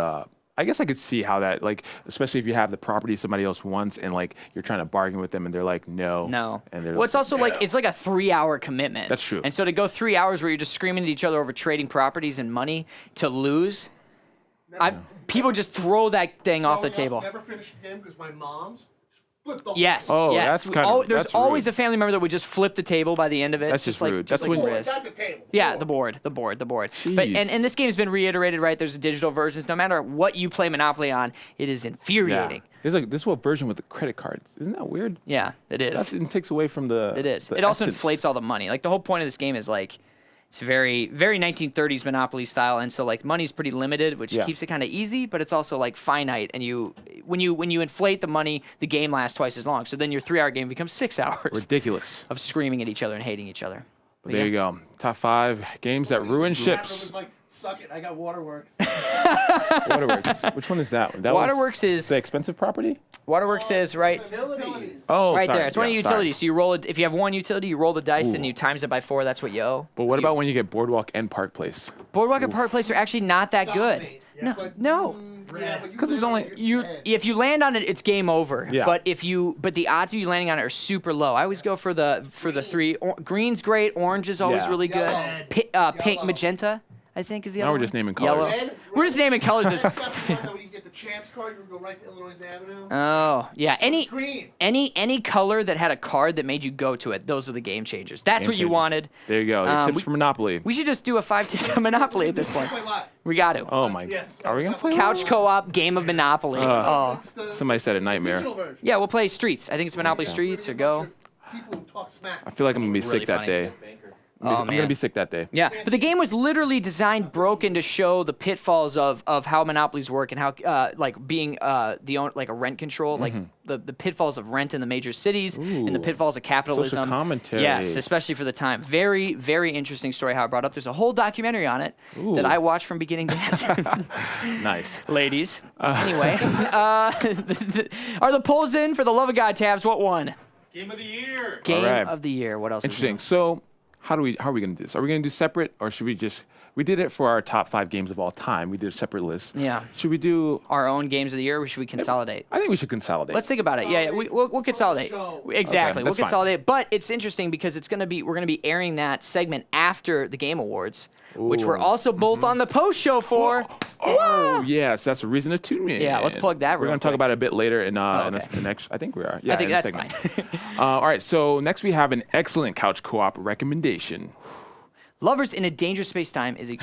I guess I could see how that, like, especially if you have the property somebody else wants and like you're trying to bargain with them and they're like, no.
Well,
And they're
it's also like it's like a 3-hour commitment.
That's true.
And so to go 3 hours where you're just screaming at each other over trading properties and money to lose, people just throw that thing off the table.
Never finished a game because my mom's flipped the
Yes.
Oh,
yes.
that's kind of
There's
that's
always
rude.
a family member that would just flip the table by the end of it.
That's just
like,
rude.
Just
That's
like
when-
Riz.
Not the table.
Yeah,
Floor.
the board. But
Jeez.
and this game has been reiterated, right? There's digital versions. No matter what you play Monopoly on, it is infuriating.
There's like this what version with the credit cards. Isn't that weird?
Yeah, it is.
It takes away from the.
It is.
the
It also
essence.
inflates all the money. Like the whole point of this game is like, it's very, very 1930s Monopoly style, and so like money's pretty limited, which
Yeah.
keeps it kind of easy, but it's also like finite. And when you inflate the money, the game lasts twice as long. So then your 3-hour game becomes 6 hours
Ridiculous.
of screaming at each other and hating each other.
But there you go. Top 5 games that ruin
Rapper
ships.
was like, suck it, I got Waterworks.
Waterworks. Which one is that one? That was
Waterworks is
the expensive property.
Waterworks is right.
Utilities.
Oh,
Right
sorry.
there. It's one of
Yeah,
your
sorry.
utilities. So you roll it. If you have one utility, you roll the dice and
Ooh.
you times it by 4. That's what you owe.
But what about when you get Boardwalk and Park Place?
Boardwalk and Park Place are actually not that good.
Dominate.
No,
But,
no.
yeah, but you
'Cause there's
live
only-
on your
You
head.
if you land on it, it's game over.
Yeah.
But the odds of you landing on it are super low. I always go for the 3. Green's great. Orange is always
Yeah.
really good.
Yellow.
Pink,
Yellow.
magenta, I think is the
Now
other
we're
one.
just naming
Yellow.
colors.
Red,
We're just naming colors.
That's the one that when you get the chance card, you go right to Illinois Avenue.
Oh yeah.
Green.
Any color that had a card that made you go to it. Those are the game changers. That's
Game
what you
changers.
wanted.
There you go. Your tips
we-
for Monopoly.
We should just do a 5-tip Monopoly at this point.
Play live.
We got to.
Oh my.
Yes.
Are we gonna play?
Couch co-op game of Monopoly. Oh.
It's the
Somebody said a nightmare.
digital version.
Yeah, we'll play Streets. I think it's Monopoly
Okay.
Streets or Go.
People who talk smack.
I feel like I'm gonna be
Really
sick that
funny.
day. I'm
man.
gonna be sick that day.
Yeah, but the game was literally designed broken to show the pitfalls of how monopolies work and how like being like a rent control, like the pitfalls of rent in the major cities and the
Ooh.
pitfalls of capitalism.
Social commentary.
Yes, especially for the time. Very, very interesting story how I brought up. There's a whole documentary on it
Ooh.
that I watched from beginning to end.
Nice.
Ladies. Anyway, are the polls in for the love of God tabs? What won?
Game of the year.
Game
All right.
of the year. What else? is
Interesting.
new?
So, how are we gonna do this? Are we gonna do separate, or should we just? We did it for our top 5 games of all time. We did a separate list.
Yeah.
Should we do?
Our own games of the year. Or should we consolidate?
I think we should consolidate.
Let's think about it. Yeah, we'll consolidate.
Show.
Exactly,
Okay,
we'll
that's fine.
consolidate. But it's interesting because we're gonna be airing that segment after the Game Awards, which we're
Ooh.
also both on the post show for.
Oh yes, that's a reason to tune in.
Yeah, let's plug that
We're
real
gonna talk
quick.
about it a bit later in
okay.
the next. I think we are. Yeah,
I think
in the
that's
segment.
fine.
All right. So next we have an excellent couch co-op recommendation.
Lovers in a Dangerous Space Time is a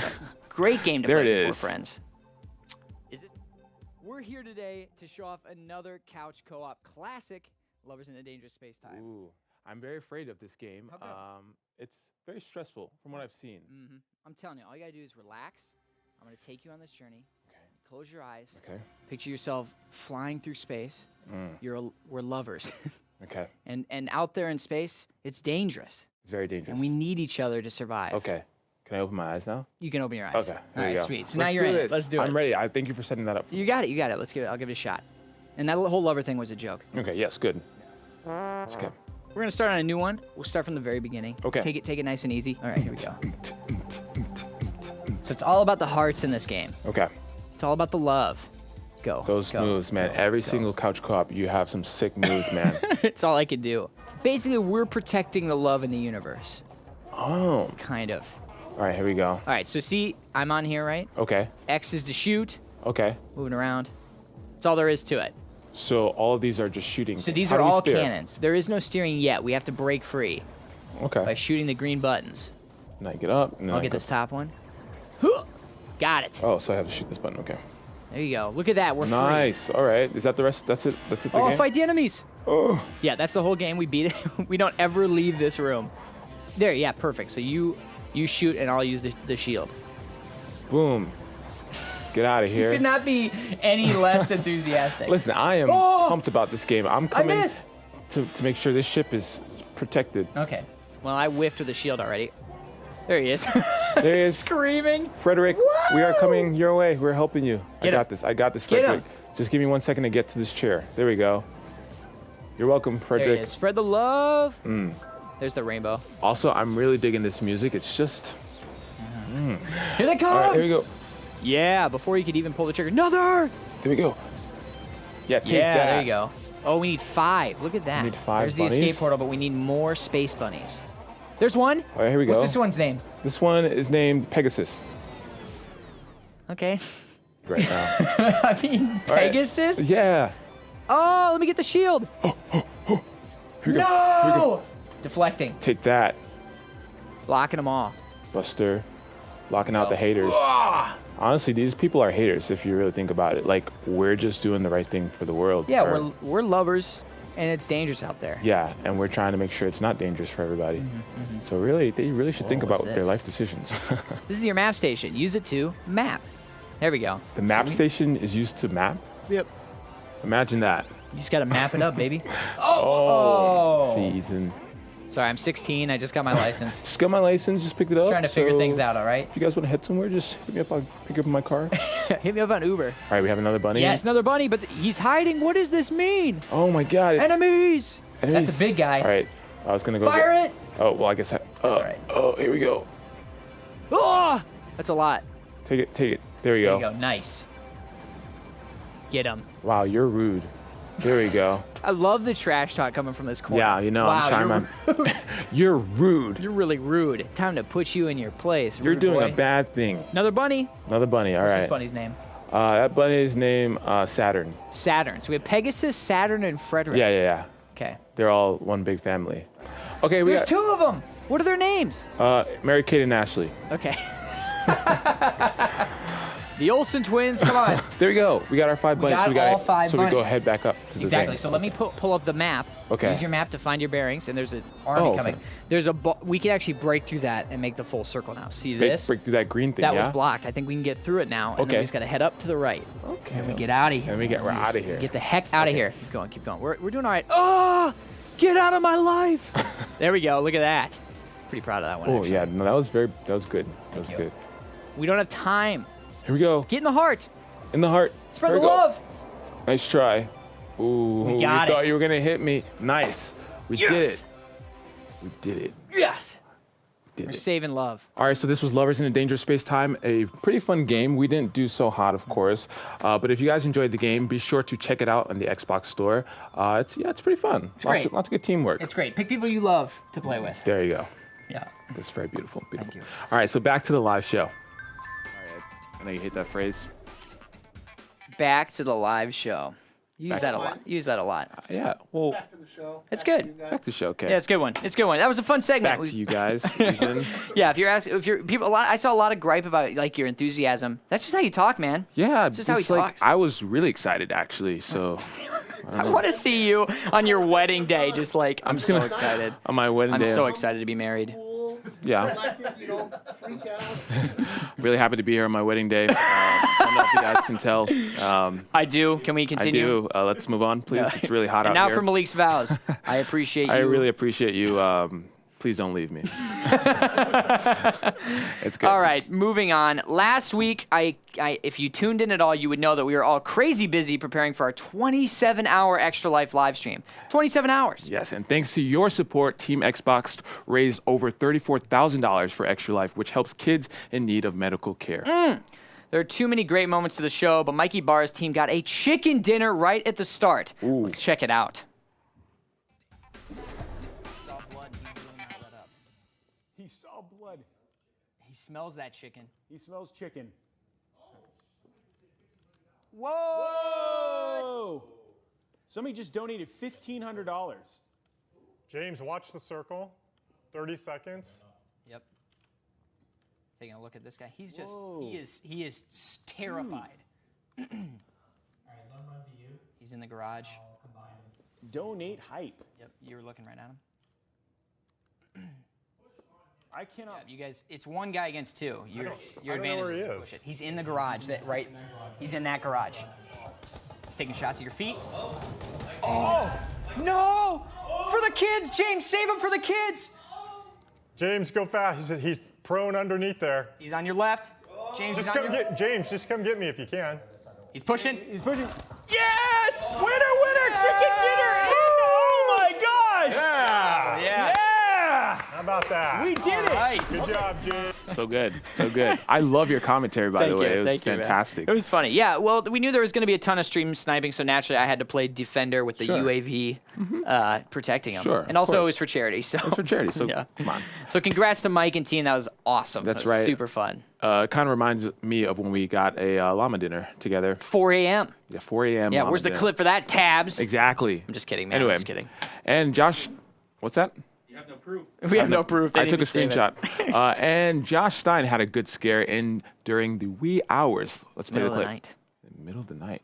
great game to
There
play
it
before
is.
friends. We're here today to show off another couch co-op classic, Lovers in a Dangerous Space Time.
Ooh, I'm very afraid of this game.
How come?
It's very stressful from what I've seen.
I'm telling you, all you gotta do is relax. I'm gonna take you on this journey.
Okay.
Close your eyes.
Okay.
Picture yourself flying through space. We're lovers.
Okay.
and out there in space, it's dangerous.
It's very dangerous.
And we need each other to survive.
Okay. Can I open my eyes now?
You can open your eyes.
Okay.
All
Here we
right,
go.
sweet. So
Let's
now you're
do
in it.
this.
Let's do it.
I'm ready. I thank you for setting that up.
You got it. You got it. Let's give it. I'll give it a shot. And that whole lover thing was a joke.
Okay. Yes. Good. It's okay.
We're gonna start on a new one. We'll start from the very beginning.
Okay.
Take it nice and easy. All right, here we go. So it's all about the hearts in this game.
Okay.
It's all about the love. Go.
Those
go,
moves, man.
go,
Every
go.
single couch co-op, you have some sick moves, man.
It's all I could do. Basically, we're protecting the love in the universe.
Oh.
Kind of.
All right. Here we go.
All right. So see, I'm on here, right?
Okay.
X is to shoot.
Okay.
Moving around. That's all there is to it.
So all of these are just shooting.
So these
How
are
do we
all
steer?
cannons. There is no steering yet. We have to break free by
Okay.
shooting the green buttons.
And I get up. And then
I'll
I
get
go-
this top one. Got it.
Oh, so I have to shoot this button. Okay.
There you go. Look at that. We're free.
Nice. All right. Is that the rest? That's it. That's it. The
Oh,
game?
fight the enemies.
Oh.
Yeah, that's the whole game. We beat it. We don't ever leave this room. There, yeah, perfect. So you shoot and I'll use the shield.
Boom. Get out of here.
Could not be any less enthusiastic.
Listen, I am
Oh!
pumped about this game. I'm
I
coming
missed.
to make sure this ship is protected.
Okay. Well, I whiffed with the shield already. There he is.
There he is.
Screaming.
Frederick, we are coming your way. We're helping you.
Get him.
I got this,
Get
Frederick. Just give me 1 second to get to this chair. There we go. You're welcome,
There he
Frederick.
is. Spread the love. There's the rainbow.
Also, I'm really digging this music. It's just
Here they come.
All right, here we go.
Yeah, before you could even pull the trigger. Another.
There we go. Yeah, take
Yeah,
that.
there you go. Oh, we need 5. Look at that.
We need 5
There's
bunnies.
the escape portal, but we need more space bunnies. There's one.
All right, here we go.
What's this one's name?
This one is named Pegasus.
Okay.
Right now.
I mean, Pegasus?
Yeah.
Oh, let me get the shield.
Here we go.
No!
Here we go.
Deflecting.
Take that,
Locking them all.
Buster. Locking out the haters. Honestly, these people are haters if you really think about it. Like, we're just doing the right thing for the world.
Yeah,
Or-
we're lovers, and it's dangerous out there.
Yeah, and we're trying to make sure it's not dangerous for everybody. So really, they really should think
what's
about their
this?
life decisions.
This is your map station. Use it to map. There we go.
The map station is used to map?
Yep.
Imagine that.
You just got to map it up, baby.
Oh. See, Ethan.
Sorry, I'm 16. I just got my license.
Just got my license, just picked it
Just
up.
trying to figure
so
things out, all right?
If you guys want to head somewhere, just hit me up. I'll pick you up in my car. All
Hit me up on Uber.
right, we have another bunny.
Yes, another bunny, but he's hiding. What does this mean?
Oh my God. It's
Enemies!
enemies.
That's a big guy.
All right, I was going to go.
Fire it!
Oh, well, I guess I. Oh,
all right.
Oh, here we go.
Oh! That's a lot.
Take it, take it. There we
There
go.
you go. Nice. Get him.
Wow, you're rude. There we go.
I love the trash talk coming from this corner.
Yeah, you know,
wow,
I'm trying You're rude.
You're really rude. Time to put you in your place.
You're
rude
doing
boy.
a bad thing.
Another bunny.
Another bunny, all
What's
right.
this bunny's name?
That bunny's name, Saturn.
Saturn. So we have Pegasus, Saturn, and Frederick.
Yeah, yeah, yeah.
Okay.
They're all one big family. Okay, we
There's
got
2 of them. What are their names?
Mary Kate and Ashley.
Okay. The Olsen twins. Come on.
There we go. We got our 5 bunnies.
got
so we got
all 5
So we go
bunnies.
head back up to the
Exactly.
thing.
So let me pull up the map.
Okay.
Use your map to find your bearings, and there's an army
Oh, okay.
coming. There's a. We can actually break through that and make the full circle now. See this?
Break through that green thing,
That
yeah?
was blocked. I think we can get through it now. And then
Okay.
we just got to head up to the right.
Okay.
And we get out of here.
And we're out of here.
Get the heck out of here. Keep going. Keep going. We're doing all right. Oh, get out of my life. There we go. Look at that. Pretty proud of that one.
Oh,
actually.
yeah. No, that was good. That was
you.
good.
We don't have time.
Here we go.
Get in the heart.
In the heart.
Spread
There
the
we go.
love.
Nice try. Ooh,
We got
thought
it.
you were going to hit me. Nice. We did
Yes.
it. We did it.
Yes.
Did
We're
it.
saving love.
All right, so this was Lovers in a Dangerous Space Time, a pretty fun game. We didn't do so hot, of course, but if you guys enjoyed the game, be sure to check it out on the Xbox Store. It's pretty fun.
great.
Lots of good teamwork.
It's great. Pick people you love to play with.
There you go.
Yeah.
That's very beautiful. Beautiful.
Thank you.
All right, so back to the live show. All right, I know you hate that phrase.
Back to the live show. You use that a lot. You use that a lot.
Yeah. Well,
Back to the show.
It's
Back to
good.
you guys.
back to the show. Okay.
Yeah, it's a good one. It's a good one. That was a fun segment.
Back to you guys. Ethan.
Yeah, if you're people, I saw a lot of gripe about like your enthusiasm. That's just how you talk, man.
Yeah.
It's just how he
like,
talks.
I was really excited actually. So
I want to see you on your wedding day, just like I'm
just
so
gonna-
excited.
on my wedding
I'm
day,
so excited to be married.
Cool.
Yeah.
Collected, you don't freak out.
really happy to be here on my wedding day. I don't know if you guys can tell.
I do. Can we
I
continue?
do. Let's move on, please. It's really hot
And
out
now
here.
for Malik's vows. I appreciate you.
I really appreciate you. Please don't leave me. It's good.
All right, moving on. Last week, if you tuned in at all, you would know that we were all crazy busy preparing for our 27-hour Extra Life live stream. 27 hours.
Yes, and thanks to your support, Team Xbox raised over $34,000 for Extra Life, which helps kids in need of medical care.
There are too many great moments to the show, but Mikey Barr's team got a chicken dinner right at the start.
Ooh.
Let's check it out.
He saw blood.
He smells that chicken.
He smells chicken.
Whoa!
Whoa! Somebody just donated $1,500.
James, watch the circle. 30 seconds.
Yep. Taking a look at this guy. He's just,
Whoa.
he is terrified. All right, let him run to you. He's in the garage.
Donate hype.
Yep, you're looking right at him.
I cannot.
You guys, it's one guy against two. Your
I don't know
advantage
where
is
he
to
is.
push it. He's in the garage. He's in that garage. He's taking shots at your feet. Oh no! For the kids, James, save him for the kids.
James, go fast. He's prone underneath there.
He's on your left. James,
Just
he's on
come
your.
get James. Just come get me if you can.
He's pushing.
He's pushing.
Yes!
Winner, chicken dinner! Oh my gosh!
Yeah.
Yeah.
Yeah!
How about about that?
We did it.
Right.
Good job, James.
So good. So good. I love your commentary, by the way. It was
Thank you, man.
fantastic.
It was funny. Yeah, well, we knew there was going to be a ton of stream sniping, so naturally I had to play Defender with the
Sure.
UAV protecting him.
Sure,
And
of
also it
course.
was for charity. So
It's for charity, so
yeah.
come on.
So congrats to Mike and team. That was awesome.
That's
That was
right.
Super fun.
It kind of reminds me of when we got a llama dinner together.
4 a.m.
Yeah, 4 a.m.
Yeah,
llama
where's the
dinner.
clip for that, Tabs?
Exactly.
I'm just kidding, man.
Anyway,
I'm just kidding.
And Josh, what's that?
You have no proof.
We have no proof. They
I
need
took a
to save it.
screenshot. And Josh Stein had a good scare during the wee hours. Let's play
Middle
the
of the
clip.
night.
In the middle of the night.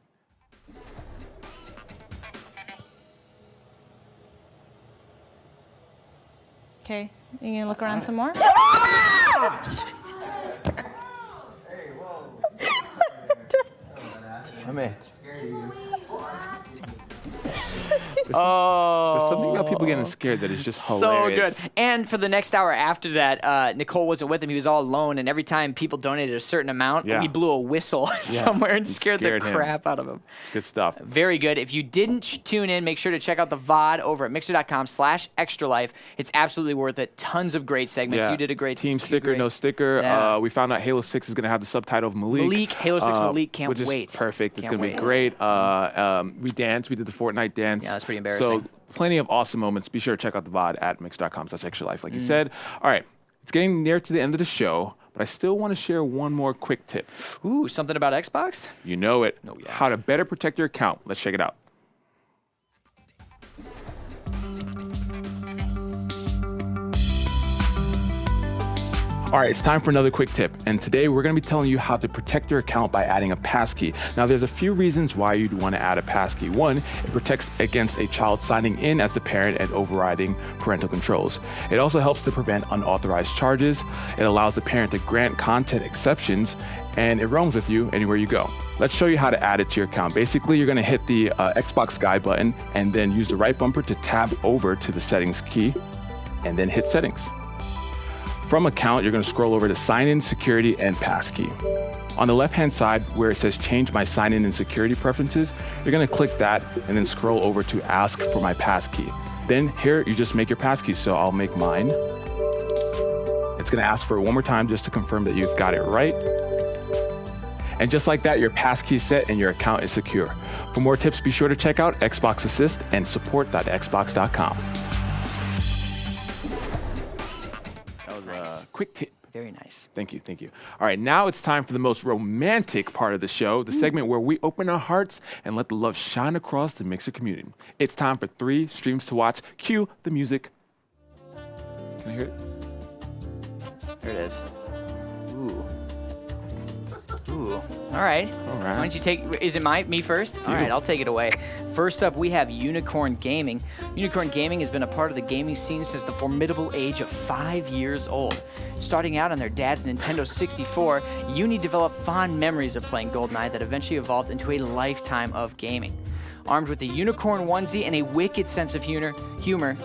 Okay, you gonna look around some more?
Damn it.
There's something about people getting scared that is just hilarious.
So good. And for the next hour after that, Nicole wasn't with him. He was all alone. And every time people donated a certain amount,
Yeah.
we blew a whistle somewhere and
you
scared the
scared him.
crap out of him.
It's good stuff.
Very good. If you didn't tune in, make sure to check out the VOD over at mixer.com/extralife. It's absolutely worth it. Tons of great segments. You did a great
team
few
sticker,
great-
no sticker.
Yeah.
We found out Halo 6 is going to have the subtitle of Malik.
Malik, Halo 6 Malik, can't
which is
wait.
perfect. It's
Can't
going to be
wait.
great. We danced. We did the Fortnite dance.
Yeah, that's pretty
So
embarrassing.
plenty of awesome moments. Be sure to check out the VOD at mixer.com/extralife, like you
Mm.
said. All right, it's getting near to the end of the show, but I still want to share one more quick tip.
Ooh, something about Xbox?
You know it.
Oh, yeah.
How to better protect your account. Let's check it out. All right, it's time for another quick tip. And today we're going to be telling you how to protect your account by adding a passkey. Now, there's a few reasons why you'd want to add a passkey. One, it protects against a child signing in as the parent and overriding parental controls. It also helps to prevent unauthorized charges. It allows the parent to grant content exceptions, and it roams with you anywhere you go. Let's show you how to add it to your account. Basically, you're going to hit the Xbox Sky button and then use the right bumper to tab over to the settings key and then hit settings. From account, you're going to scroll over to sign in, security, and passkey. On the left-hand side where it says change my sign in and security preferences, you're going to click that and then scroll over to ask for my passkey. Then here you just make your passkey. So I'll make mine. It's going to ask for it one more time just to confirm that you've got it right. And just like that, your passkey is set and your account is secure. For more tips, be sure to check out Xbox Assist and support.xbox.com. Quick tip.
Very nice.
Thank you, thank you. All right, now it's time for the most romantic part of the show, the segment where we open our hearts and let the love shine across the Mixer community. It's time for 3 streams to watch. Cue the music. Can I hear it?
There it is. Ooh. Ooh. All right. Why don't you take? Is it me first? All right, I'll take it away. First up, we have Unicorn Gaming. Unicorn Gaming has been a part of the gaming scene since the formidable age of 5 years old. Starting out on their dad's Nintendo 64, Uni developed fond memories of playing GoldenEye that eventually evolved into a lifetime of gaming. Armed with a unicorn onesie and a wicked sense of humor,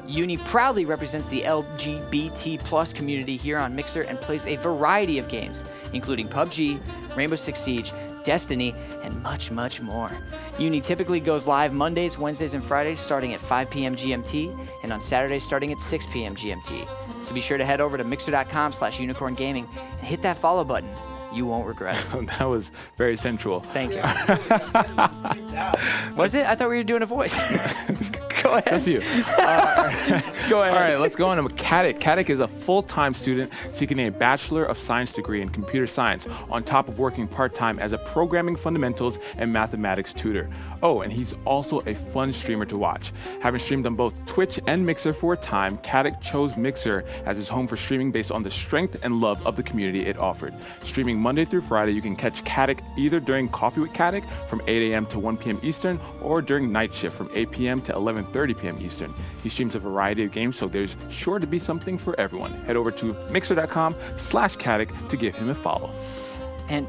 Uni proudly represents the LGBT+ community here on Mixer and plays a variety of games, including PUBG, Rainbow Six Siege, Destiny, and much, much more. Uni typically goes live Mondays, Wednesdays, and Fridays starting at 5 p.m. GMT, and on Saturdays starting at 6 p.m. GMT. So be sure to head over to mixer.com/unicorngaming and hit that follow button. You won't regret it.
That was very sensual.
Thank you. Was it? I thought we were doing a voice. Go ahead.
That's you.
Go ahead.
All right, let's go on to Caddick. Caddick is a full-time student seeking a Bachelor of Science degree in computer science, on top of working part-time as a programming fundamentals and mathematics tutor. Oh, and he's also a fun streamer to watch. Having streamed on both Twitch and Mixer for a time, Caddick chose Mixer as his home for streaming based on the strength and love of the community it offered. Streaming Monday through Friday, you can catch Caddick either during Coffee with Caddick from 8 a.m. to 1 p.m. Eastern, or during Night Shift from 8 p.m. to 11:30 p.m. Eastern. He streams a variety of games, so there's sure to be something for everyone. Head over to mixer.com/Caddick to give him a follow.
And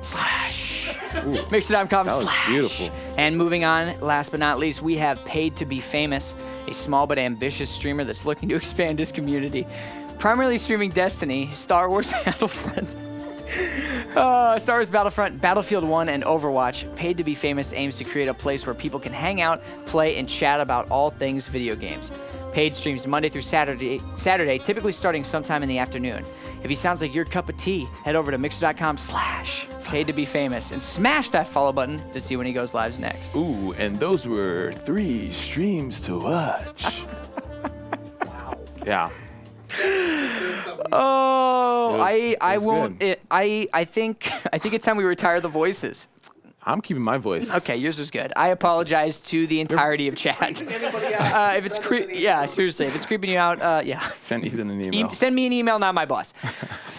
Mixer.com/.
That was beautiful.
And moving on, last but not least, we have Paid to Be Famous, a small but ambitious streamer that's looking to expand his community. Primarily streaming Destiny, Star Wars Battlefront, Battlefield 1, and Overwatch. Paid to Be Famous aims to create a place where people can hang out, play, and chat about all things video games. Paid streams Monday through Saturday, typically starting sometime in the afternoon. If he sounds like your cup of tea, head over to mixer.com/paid-to-be-famous and smash that follow button to see when he goes live next.
Ooh, and those were 3 streams to watch. Yeah.
Oh,
It
I
was
won't.
good.
I think it's time we retire the voices.
I'm keeping my voice.
Okay, yours was good. I apologize to the entirety of chat. If it's seriously, if it's creeping you out, yeah.
Send Ethan an email.
Send me an email, not my boss.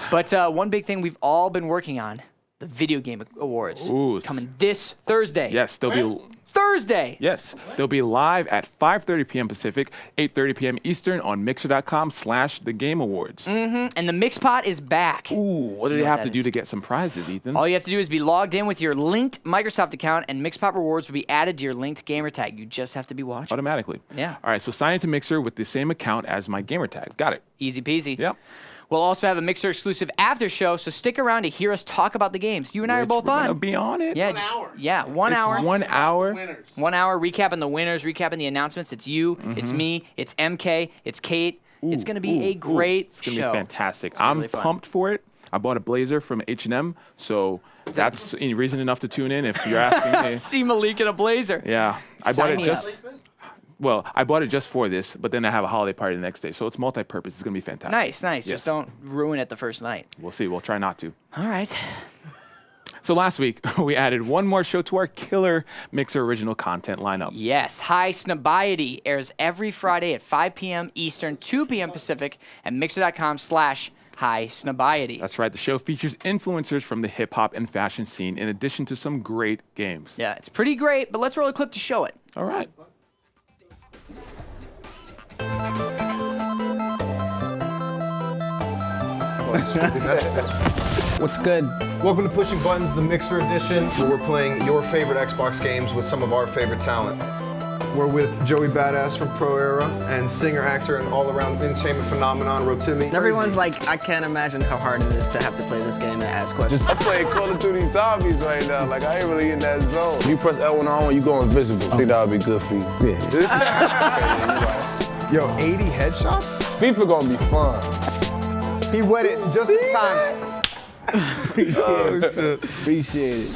But one big thing we've all been working on, the Video Game Awards,
Ooh.
coming this Thursday.
Yes, they'll be.
Thursday.
Yes, they'll be live at 5:30 p.m. Pacific, 8:30 p.m. Eastern on Mixer.com/The Game Awards.
And the Mixpot is back.
Ooh, what do they
know
have
what
to
that
do
is.
to get some prizes, Ethan?
All you have to do is be logged in with your linked Microsoft account, and Mixpot rewards will be added to your linked gamer tag. You just have to be watching.
Automatically.
Yeah.
All right, so sign into Mixer with the same account as my gamer tag. Got it.
Easy peasy.
Yep.
We'll also have a Mixer exclusive after show, so stick around to hear us talk about the games. You and I are both
We're gonna
on.
be on it.
Yeah,
1 hour.
Yeah, 1
It's
hour.
1 hour.
Winners.
1 hour recapping the winners, recapping the announcements. It's you, it's me, it's MK, it's Kate. It's going to be a great
It's gonna
show.
be fantastic.
gonna be
I'm
really fun.
pumped for it. I bought a blazer from H&M, so that's reason enough to tune in if you're asking me.
See Malik in a blazer.
Yeah, I bought
Sign
it
me
just.
up.
Well, I bought it just for this, but then I have a holiday party the next day, so it's multi-purpose. It's gonna be fantastic.
Nice.
Yes.
Just don't ruin it the first night.
We'll see. We'll try not to.
All right.
So last week we added one more show to our killer Mixer original content lineup.
Yes, High Snobiety airs every Friday at 5 p.m. Eastern, 2 p.m. Pacific at mixer.com/High Snobiety.
That's right. The show features influencers from the hip hop and fashion scene, in addition to some great games.
Yeah, it's pretty great, but let's roll a clip to show it.
All right.
What's good?
Welcome to Pushing Buttons, the Mixer Edition, where we're playing your favorite Xbox games with some of our favorite talent. We're with Joey Badass from Pro Era and singer, actor, and all-around entertainment phenomenon, Rothamel.
Everyone's like, I can't imagine how hard it is to have to play this game and ask questions.
I'm playing Call of Duty Zombies right now. Like, I ain't really in that zone. You press L1 on, you go invisible. I think that would be good for you. Yeah.
Yo, 80 headshots?
FIFA gonna be fun.
He wet it just in time.
Appreciate it.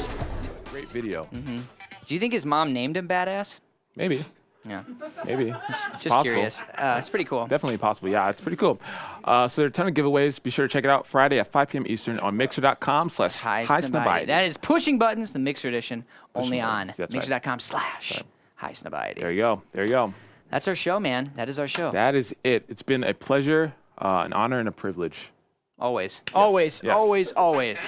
Great video.
Do you think his mom named him Badass?
Maybe.
Yeah,
Maybe. It's
just
possible.
curious. It's pretty cool.
Definitely possible. Yeah, it's pretty cool. So there are a ton of giveaways. Be sure to check it out Friday at 5 p.m. Eastern on Mixer.com/High Snobiety.
That is Pushing Buttons, the Mixer edition, only on
Buttons, that's right.
Mixer.com/High Snobiety.
There you go. There you go.
That's our show, man. That is our show.
That is it. It's been a pleasure, an honor, and a privilege.
Always.
Yes.
Always.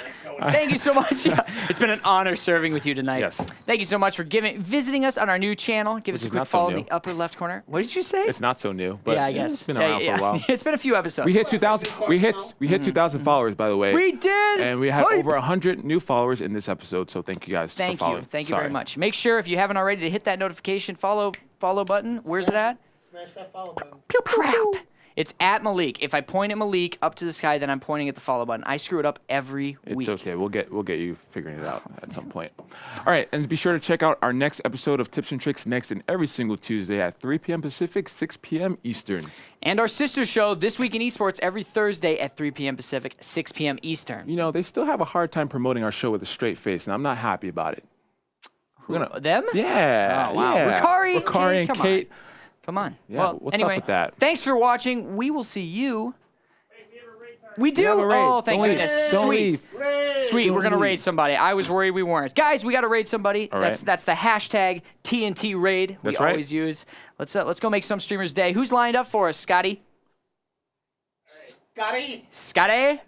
Thank you so much. Yeah. It's been an honor serving with you tonight.
Yes.
Thank you so much for visiting us on our new channel. Give us a
is
quick
not so
follow in
new.
the upper left corner. What did you say?
It's not so new, but
yeah, I guess.
it's been around for a while.
It's been a few episodes.
We hit 2,000. We hit 2,000 followers, by the way.
We did.
And we have
Hype.
over 100 new followers in this episode. So thank you guys for
Thank
following.
you. Thank you very
Sorry.
much. Make sure if you haven't already to hit that notification follow button. Where's it at?
Smash that follow button.
Pew, crap. It's at Malik. If I point at Malik up to the sky, then I'm pointing at the follow button. I screw it up every week.
It's okay. We'll get you figuring it out at some point. All right, and be sure to check out our next episode of Tips and Tricks next and every single Tuesday at 3 p.m. Pacific, 6 p.m. Eastern.
And our sister show, This Week in Esports, every Thursday at 3 p.m. Pacific, 6 p.m. Eastern.
You know, they still have a hard time promoting our show with a straight face, and I'm not happy about it.
Them?
Yeah.
Oh, wow.
Yeah.
Ricari
and
come
Kate.
Come on.
Yeah,
Well,
what's up
anyway,
with that?
thanks for watching. We will see you. We do?
have a raid.
Oh, thank
Don't leave.
goodness.
Don't
Sweet.
leave.
Sweet. We're going to raid somebody. I was worried we weren't. Guys, we got to raid somebody.
All right.
That's the hashtag TNT raid we
That's right.
always use. Let's go make some streamers' day. Who's lined up for us, Scotty? Scotty?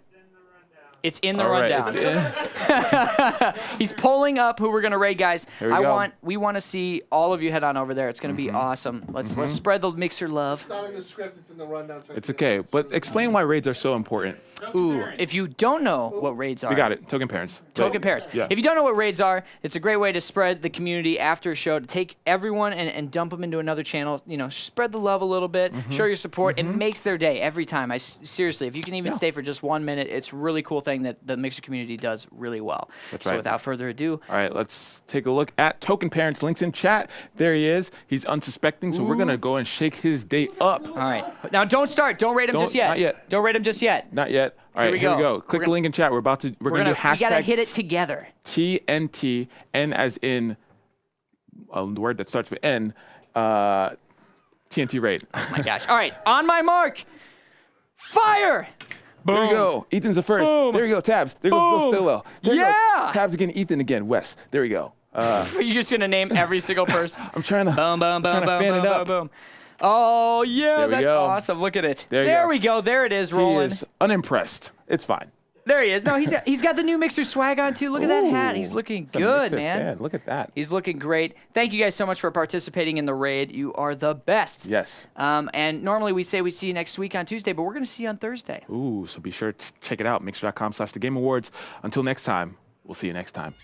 It's in the
All right,
rundown.
it's in.
He's pulling up who we're gonna raid, guys.
Here we go.
We want to see all of you head on over there. It's gonna be awesome. Let's spread the Mixer love.
It's not in the script, it's in the rundown.
It's okay, but explain why raids are so important.
Ooh, if you don't know what raids are,
We got it. Token parents.
Token pairs.
Yeah.
If you don't know what raids are, it's a great way to spread the community after a show, to take everyone and dump them into another channel. You know, spread the love a little bit, show your support. It makes their day every time. Seriously, if you can even stay for just 1 minute, it's really cool thing. thing that the Mixer community does really well.
That's
so
right.
without further ado,
All right, let's take a look at Token Parents. Links in chat. There he is. He's unsuspecting, so we're going to go and shake his day up.
all right. Now don't start. Don't rate him just yet.
Not yet.
Don't rate him just yet.
Not yet. All right, here we go. Click the link in chat. We're going to do hashtag.
We gotta hit it together.
TNT, N as in a word that starts with N, TNT raid.
Oh my gosh. All right, on my mark, fire!
There we go. Ethan's the first.
Boom.
There we go. Tabs. There goes Stillwell. There we go.
Yeah!
Tabs again. Ethan again. Wes. There we go.
You're just gonna name every single person.
I'm trying to.
Boom, boom, boom,
trying to
boom,
fan
boom,
it up.
boom, boom. Oh yeah,
There we
that's
go.
awesome. Look at it.
There
we go. There it is, rolling.
He is unimpressed. It's fine.
There he is. No, he's got the new Mixer swag on too. Look at that hat. He's looking
The
good,
Mixer
man.
fan. Look at that.
He's looking great. Thank you guys so much for participating in the raid. You are the best.
Yes.
And normally we say we see you next week on Tuesday, but we're going to see you on Thursday.
Ooh, so be sure to check it out. Mixer.com/thegameawards. Until next time, we'll see you next time.